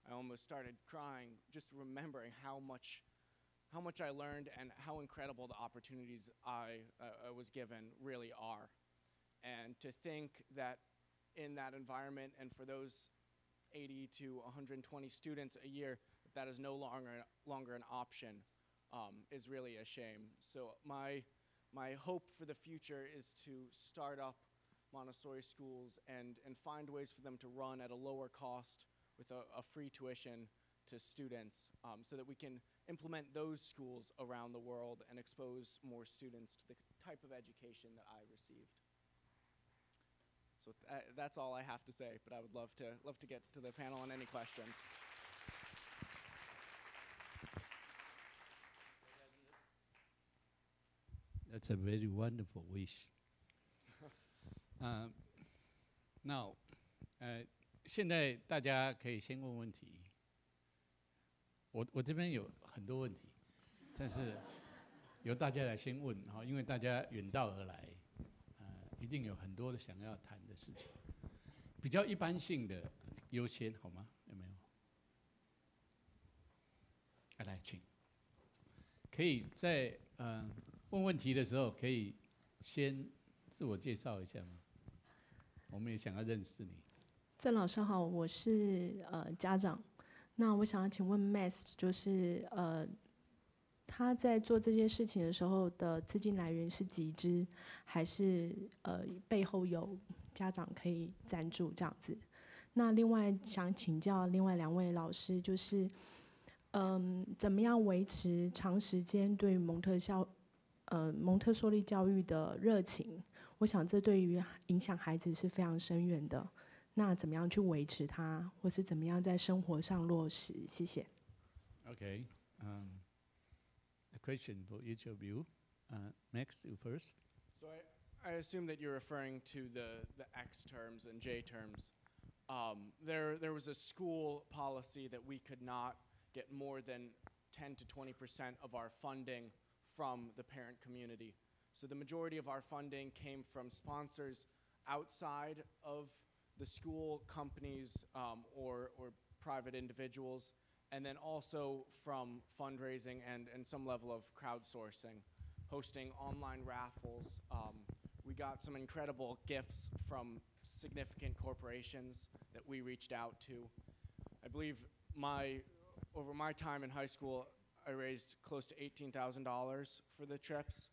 I almost started crying just remembering how much I learned and how incredible the opportunities I was given really are. And to think that in that environment and for those 80 to 120 students a year, that is no longer an option is really a shame. So my hope for the future is to start up Montessori schools and find ways for them to run at a lower cost with a free tuition to students, so that we can implement those schools around the world and expose more students to the type of education that I received. So that's all I have to say, but I would love to get to the panel on any questions. That's a very wonderful wish. Now, 现在大家可以先问问题。我这边有很多问题，但是由大家来先问哈，因为大家远道而来，一定有很多的想要谈的事情。比较一般性的优先好吗？有没有？来，请。可以在问问题的时候，可以先自我介绍一下吗？我们也想要认识你。郑老师好，我是家长。那我想要请问 Max， 就是他在做这件事情的时候的资金来源是集资，还是背后有家长可以赞助这样子？那另外想请教另外2位老师，就是怎么样维持长时间对蒙特梭利教育的热情？我想这对于影响孩子是非常深远的。那怎么样去维持它，或是怎么样在生活上落实？谢谢。Okay, a question for each of you. Max, you first. So I assume that you're referring to the X terms and J terms. There was a school policy that we could not get more than 10 to 20% of our funding from the parent community. So the majority of our funding came from sponsors outside of the school, companies, or private individuals, and then also from fundraising and some level of crowdsourcing, hosting online raffles. We got some incredible gifts from significant corporations that we reached out to. I believe over my time in high school, I raised close to $18,000 for the trips,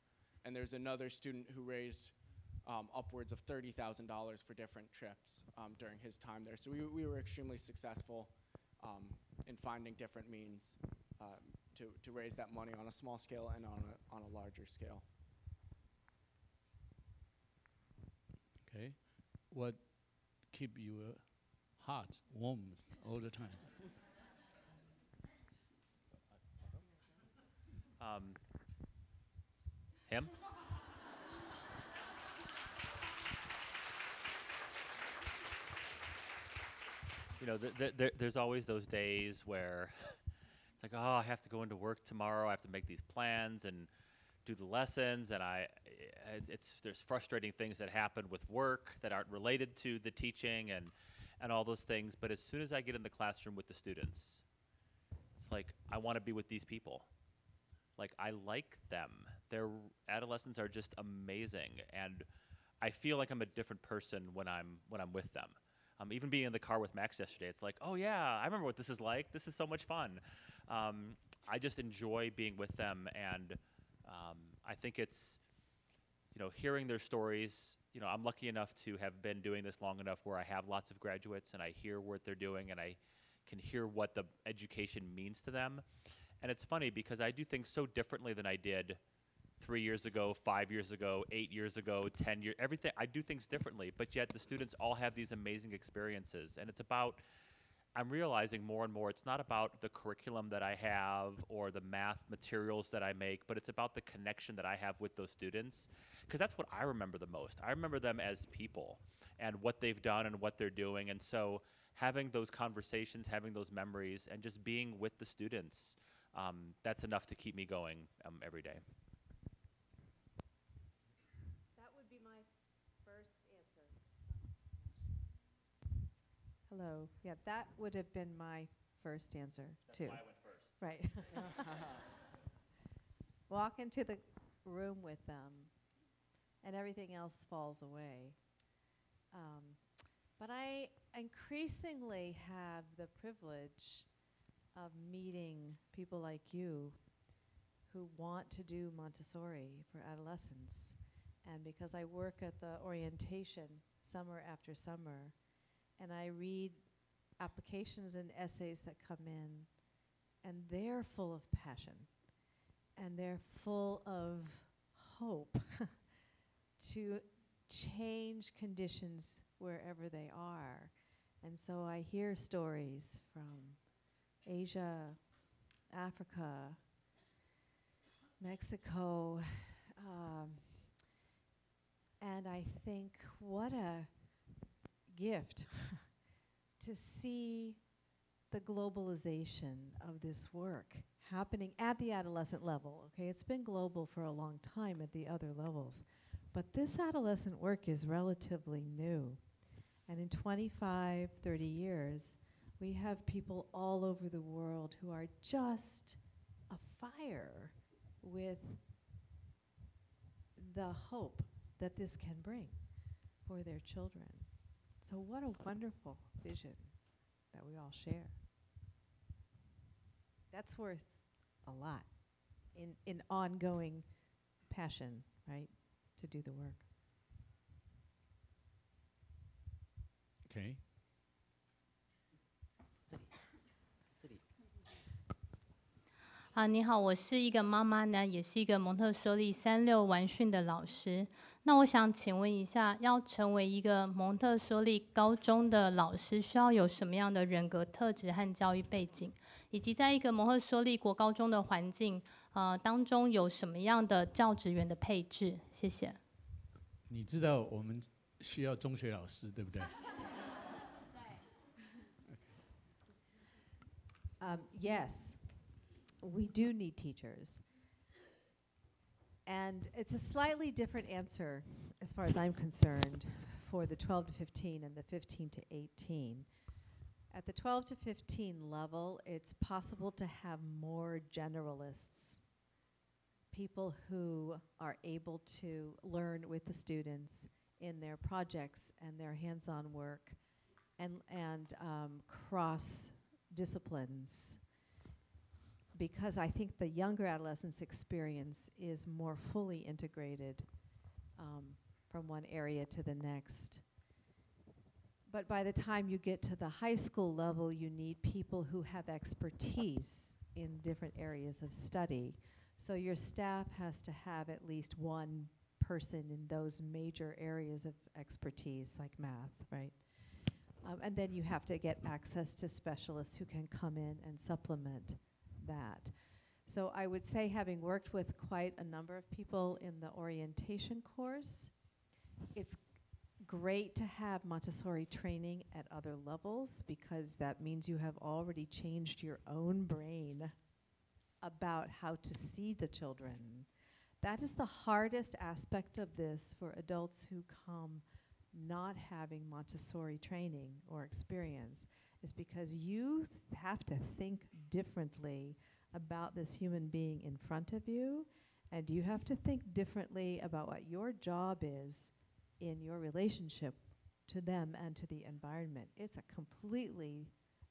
and there's another student who raised upwards of $30,000 for different trips during his time there. So we were extremely successful in finding different means to raise that money on a small scale and on a larger scale. Okay, what keep your heart warm all the time? Him? You know, there's always those days where it's like, oh, I have to go into work tomorrow. I have to make these plans and do the lessons, and there's frustrating things that happen with work that aren't related to the teaching and all those things. But as soon as I get in the classroom with the students, it's like I want to be with these people. Like I like them. Their adolescents are just amazing, and I feel like I'm a different person when I'm with them. Even being in the car with Max yesterday, it's like, oh yeah, I remember what this is like. This is so much fun. I just enjoy being with them, and I think it's, hearing their stories. I'm lucky enough to have been doing this long enough where I have lots of graduates, and I hear what they're doing, and I can hear what the education means to them. And it's funny because I do things so differently than I did 3 years ago, 5 years ago, 8 years ago, 10 years, everything. I do things differently, but yet the students all have these amazing experiences. And it's about I'm realizing more and more it's not about the curriculum that I have or the math materials that I make, but it's about the connection that I have with those students, because that's what I remember the most. I remember them as people and what they've done and what they're doing, and so having those conversations, having those memories, and just being with the students, that's enough to keep me going every day. That would be my first answer. Hello. Yeah, that would have been my first answer, too. That's why I went first. Right. Walk into the room with them, and everything else falls away. But I increasingly have the privilege of meeting people like you who want to do Montessori for adolescents. And because I work at the orientation summer after summer, and I read applications and essays that come in, and they're full of passion, and they're full of hope to change conditions wherever they are. And so I hear stories from Asia, Africa, Mexico, and I think what a gift to see the globalization of this work happening at the adolescent level. Okay, it's been global for a long time at the other levels, but this adolescent work is relatively new. And in 25, 30 years, we have people all over the world who are just afire with the hope that this can bring for their children. So what a wonderful vision that we all share. That's worth a lot in ongoing passion, right, to do the work. Okay. 你好，我是一个妈妈呢，也是一个蒙特梭利36完训的老师。那我想请问一下，要成为一个蒙特梭利高中的老师，需要有什么样的人格特质和教育背景？以及在一个蒙特梭利国高中的环境当中，有什么样的教职员的配置？谢谢。你知道我们需要中学老师，对不对？ Yes, we do need teachers. And it's a slightly different answer, as far as I'm concerned, for the 12 to 15 and the 15 to 18. At the 12 to 15 level, it's possible to have more generalists, people who are able to learn with the students in their projects and their hands-on work and cross disciplines, because I think the younger adolescents' experience is more fully integrated from one area to the next. But by the time you get to the high school level, you need people who have expertise in different areas of study. So your staff has to have at least one person in those major areas of expertise, like math, right? And then you have to get access to specialists who can come in and supplement that. So I would say, having worked with quite a number of people in the orientation course, it's great to have Montessori training at other levels, because that means you have already changed your own brain about how to see the children. That is the hardest aspect of this for adults who come not having Montessori training or experience, is because you have to think differently about this human being in front of you, and you have to think differently about what your job is in your relationship to them and to the environment. It's a completely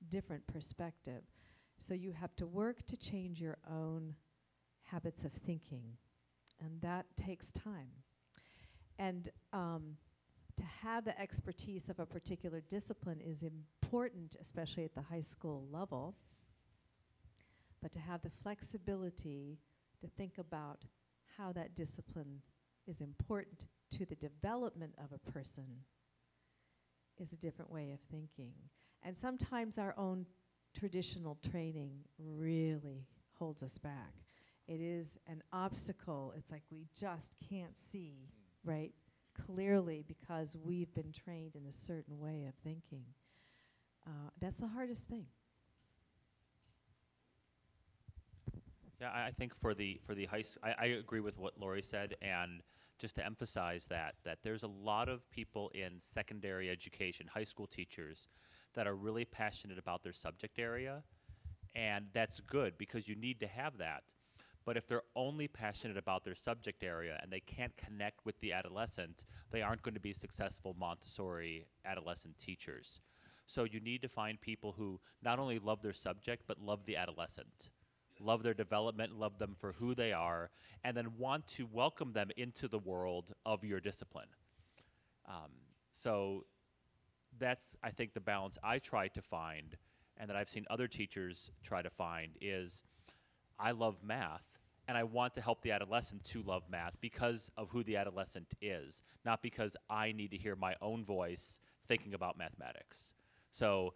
different perspective. So you have to work to change your own habits of thinking, and that takes time. And to have the expertise of a particular discipline is important, especially at the high school level, but to have the flexibility to think about how that discipline is important to the development of a person is a different way of thinking. And sometimes our own traditional training really holds us back. It is an obstacle. It's like we just can't see, right, clearly because we've been trained in a certain way of thinking. That's the hardest thing. Yeah, I think for the high school, I agree with what Laurie said, and just to emphasize that there's a lot of people in secondary education, high school teachers, that are really passionate about their subject area, and that's good because you need to have that. But if they're only passionate about their subject area and they can't connect with the adolescent, they aren't going to be successful Montessori adolescent teachers. So you need to find people who not only love their subject, but love the adolescent, love their development, love them for who they are, and then want to welcome them into the world of your discipline. So that's, I think, the balance I try to find, and that I've seen other teachers try to find, is I love math, and I want to help the adolescent to love math because of who the adolescent is, not because I need to hear my own voice thinking about mathematics. So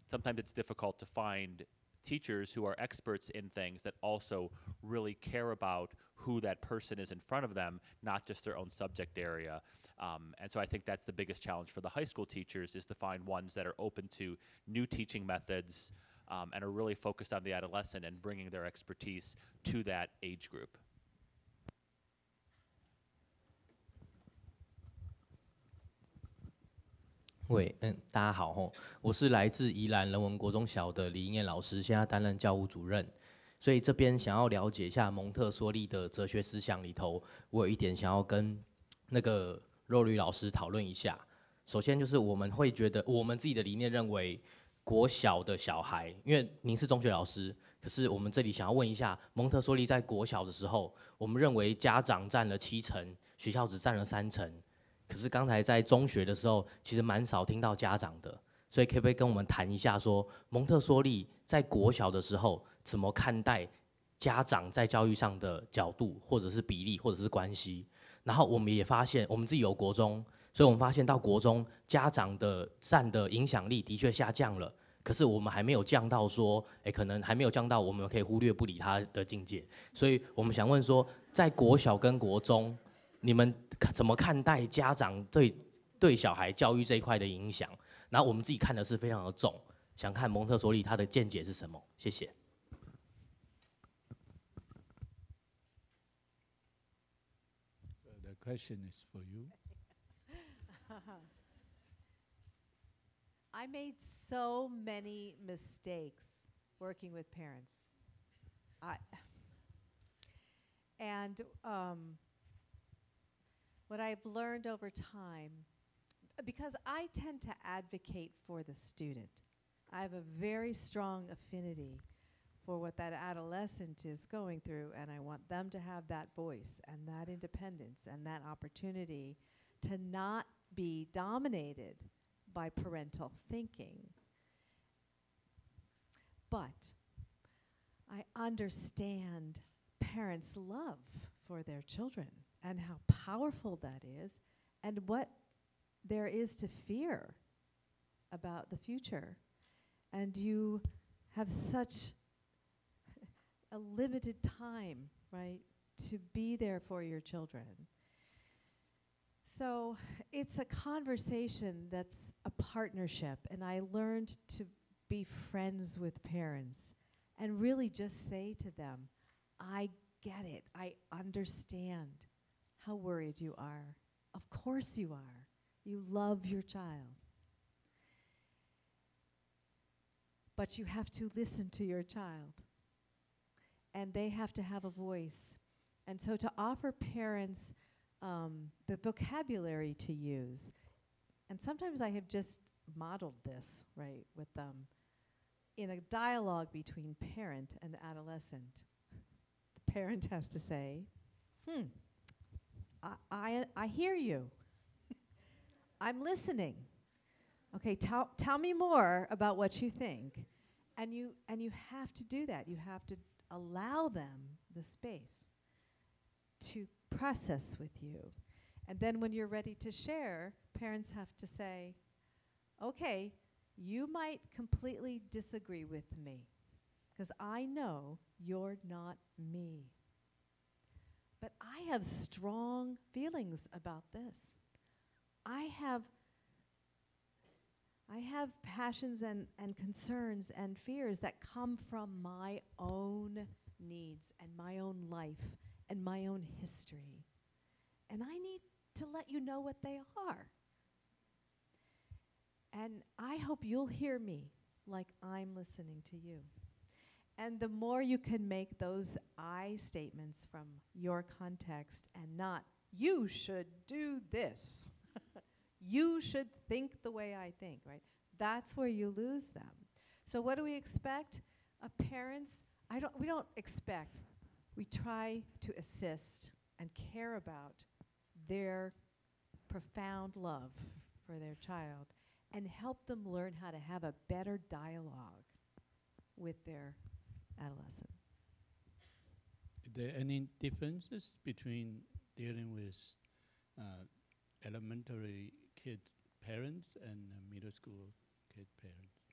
sometimes it's difficult to find teachers who are experts in things that also really care about who that person is in front of them, not just their own subject area. And so I think that's the biggest challenge for the high school teachers, is to find ones that are open to new teaching methods and are really focused on the adolescent and bringing their expertise to that age group. 喂，大家好吼，我是来自宜兰人文国中小的李英燕老师，现在担任教务主任。所以这边想要了解一下蒙特梭利的哲学思想里头，我有一点想要跟那个肉驴老师讨论一下。首先就是我们会觉得，我们自己的理念认为，国小的小孩，因为您是中学老师，可是我们这里想要问一下，蒙特梭利在国小的时候，我们认为家长占了7成，学校只占了3成。 可是刚才在中学的时候，其实蛮少听到家长的，所以可不可以跟我们谈一下说，蒙特梭利在国小的时候怎么看待家长在教育上的角度，或者是比例，或者是关系？然后我们也发现，我们自己有国中，所以我们发现到国中家长的占的影响力的确下降了，可是我们还没有降到说，可能还没有降到我们可以忽略不理他的境界。所以我们想问说，在国小跟国中， 你们怎么看待家长对小孩教育这一块的影响？然后我们自己看的是非常的重，想看蒙特梭利他的见解是什么？谢谢。So the question is for you. I made so many mistakes working with parents. What I've learned over time, because I tend to advocate for the student. I have a very strong affinity for what that adolescent is going through, and I want them to have that voice and that independence and that opportunity to not be dominated by parental thinking. But I understand parents' love for their children and how powerful that is, and what there is to fear about the future. And you have such a limited time, right, to be there for your children. So it's a conversation that's a partnership, and I learned to be friends with parents and really just say to them, I get it, I understand how worried you are. Of course you are. You love your child. But you have to listen to your child. And they have to have a voice. And so to offer parents the vocabulary to use, and sometimes I have just modeled this, right, with them, in a dialogue between parent and adolescent. The parent has to say, I hear you. I'm listening. Okay, tell me more about what you think. And you have to do that. You have to allow them the space to process with you. And then when you're ready to share, parents have to say, okay, You might completely disagree with me, because I know you're not me. But I have strong feelings about this. I have passions and concerns and fears that come from my own needs and my own life and my own history. And I need to let you know what they are. And I hope you'll hear me like I'm listening to you. And the more you can make those I statements from your context and not, you should do this. You should think the way I think, right? That's where you lose them. So what do we expect? Parents, we don't expect. We try to assist and care about their profound love for their child and help them learn how to have a better dialogue with their adolescent. Are there any differences between dealing with elementary kids' parents and middle school kid parents?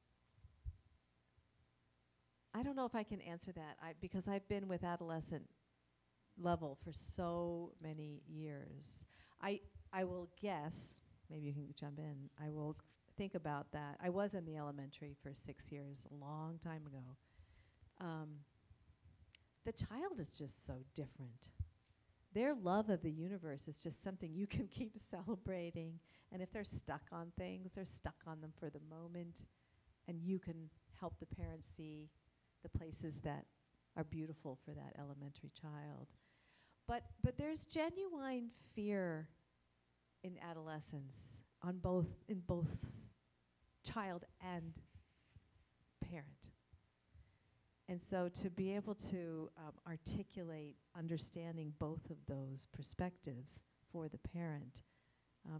I don't know if I can answer that because I've been with adolescent level for so many years. I will guess, maybe you can jump in, I will think about that. I was in the elementary for 6 years, a long time ago. The child is just so different. Their love of the universe is just something you can keep celebrating. And if they're stuck on things, they're stuck on them for the moment. And you can help the parents see the places that are beautiful for that elementary child. But there's genuine fear in adolescence in both child and parent. And so to be able to articulate understanding both of those perspectives for the parent,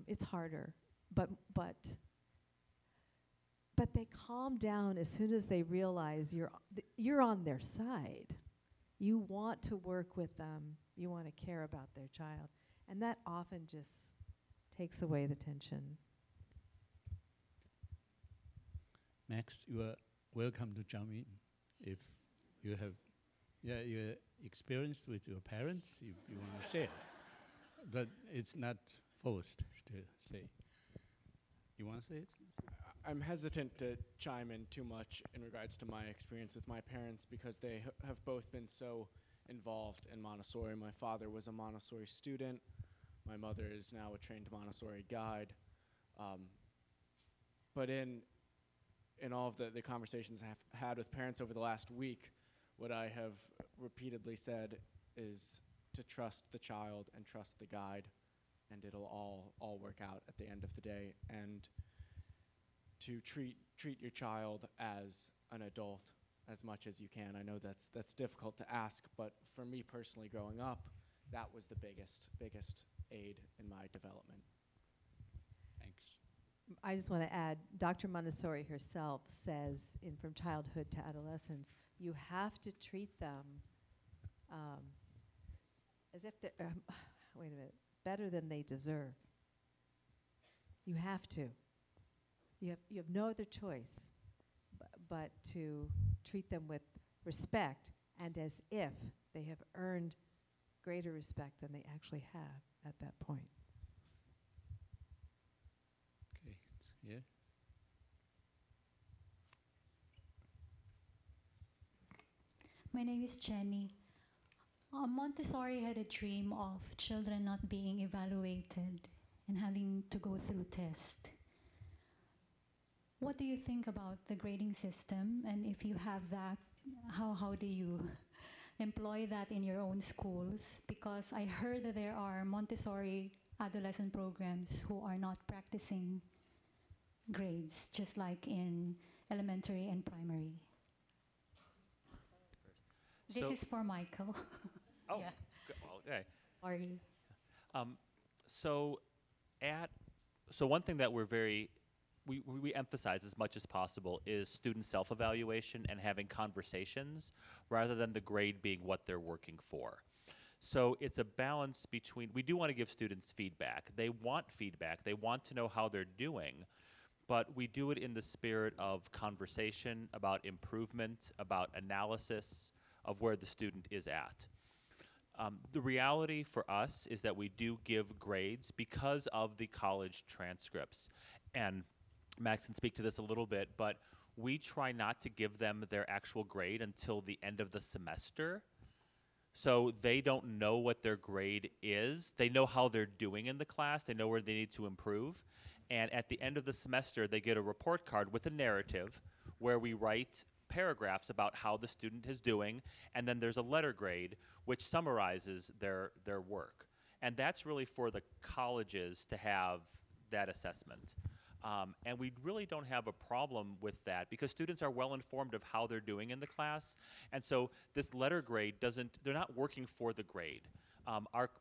it's harder. But they calm down as soon as they realize you're on their side. You want to work with them. You want to care about their child. And that often just takes away the tension. Max, you are welcome to jump in if you have your experience with your parents, you want to share. But it's not forced to say. You want to say it? I'm hesitant to chime in too much in regards to my experience with my parents because they have both been so involved in Montessori. My father was a Montessori student. My mother is now a trained Montessori guide. But in all of the conversations I've had with parents over the last week, what I have repeatedly said is to trust the child and trust the guide, and it'll all work out at the end of the day. And to treat your child as an adult as much as you can. I know that's difficult to ask, but for me personally growing up, that was the biggest aid in my development. Thanks. I just want to add, Dr. Montessori herself says from childhood to adolescence, you have to treat them as if they're, wait a minute, better than they deserve. You have to. You have no other choice but to treat them with respect and as if they have earned greater respect than they actually have at that point. Okay, yeah. My name is Jenny. Montessori had a dream of children not being evaluated and having to go through tests. What do you think about the grading system? And if you have that, how do you employ that in your own schools? Because I heard that there are Montessori adolescent programs who are not practicing grades, just like in elementary and primary. This is for Michael. Oh, yeah. Okay. Sorry. So one thing that we emphasize as much as possible is student self-evaluation and having conversations rather than the grade being what they're working for. So it's a balance between, we do want to give students feedback. They want feedback. They want to know how they're doing. but we do it in the spirit of conversation, about improvement, about analysis of where the student is at. The reality for us is that we do give grades because of the college transcripts. And Max can speak to this a little bit, but we try not to give them their actual grade until the end of the semester. So they don't know what their grade is. They know how they're doing in the class. They know where they need to improve. And at the end of the semester, they get a report card with a narrative where we write paragraphs about how the student is doing, and then there's a letter grade which summarizes their work. And that's really for the colleges to have that assessment. And we really don't have a problem with that because students are well informed of how they're doing in the class. And so this letter grade they're not working for the grade.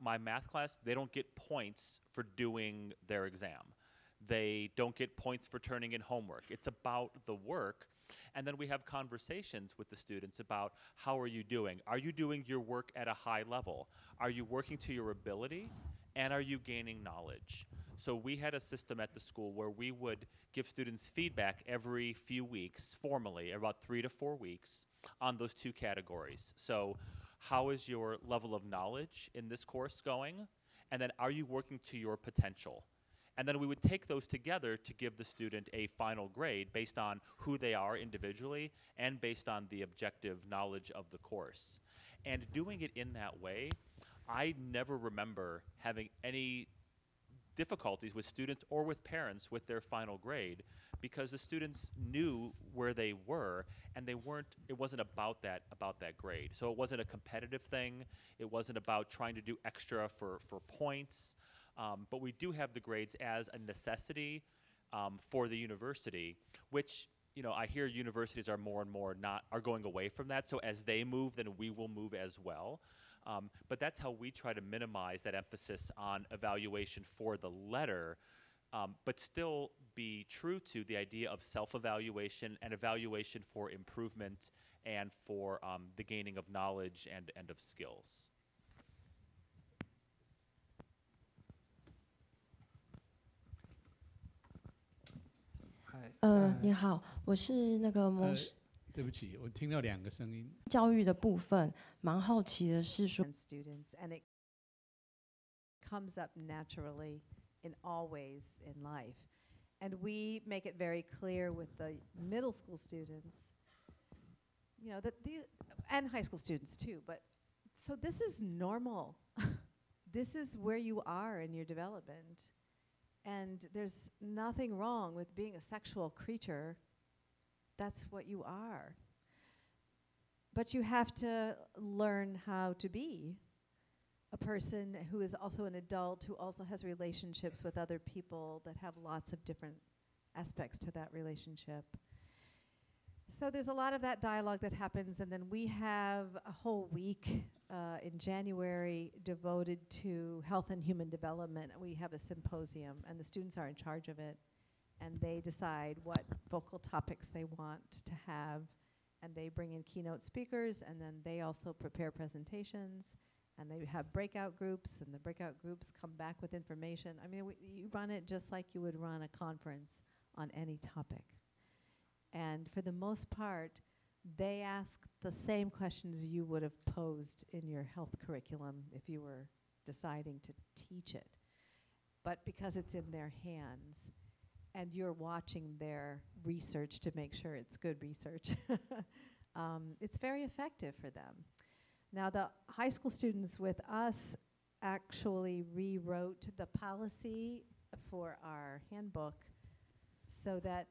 My math class, they don't get points for doing their exam. They don't get points for turning in homework. It's about the work. And then we have conversations with the students about how are you doing? Are you doing your work at a high level? Are you working to your ability? And are you gaining knowledge? So we had a system at the school where we would give students feedback every few weeks, formally, about 3 to 4 weeks, on those two categories. So how is your level of knowledge in this course going? And then are you working to your potential? And then we would take those together to give the student a final grade based on who they are individually and based on the objective knowledge of the course. And doing it in that way, I never remember having any difficulties with students or with parents with their final grade because the students knew where they were and it wasn't about that grade. So it wasn't a competitive thing. It wasn't about trying to do extra for points. But we do have the grades as a necessity for the university, which, you know, I hear universities are more and more are going away from that. So as they move, then we will move as well. But that's how we try to minimize that emphasis on evaluation for the letter, but still be true to the idea of self-evaluation and evaluation for improvement and for the gaining of knowledge and of skills. Hi. 你好，我是那个对不起，我听到2个声音。教育的部分，蛮好奇的是说 students, and it comes up naturally in all ways in life. And we make it very clear with the middle school students, you know, that and high school students too, but so this is normal. This is where you are in your development. And there's nothing wrong with being a sexual creature. That's what you are. But you have to learn how to be a person who is also an adult, who also has relationships with other people that have lots of different aspects to that relationship. So there's a lot of that dialogue that happens, and then we have a whole week in January devoted to health and human development. We have a symposium, and the students are in charge of it, and they decide what focal topics they want to have, and they bring in keynote speakers, and then they also prepare presentations, and they have breakout groups, and the breakout groups come back with information. I mean, you run it just like you would run a conference on any topic. And for the most part, they ask the same questions you would have posed in your health curriculum if you were deciding to teach it. But because it's in their hands, and you're watching their research to make sure it's good research, it's very effective for them. Now, the high school students with us actually rewrote the policy for our handbook so that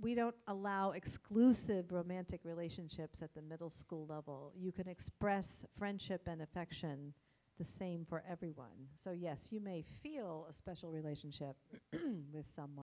we don't allow exclusive romantic relationships at the middle school level. You can express friendship and affection the same for everyone. So yes, you may feel a special relationship with someone.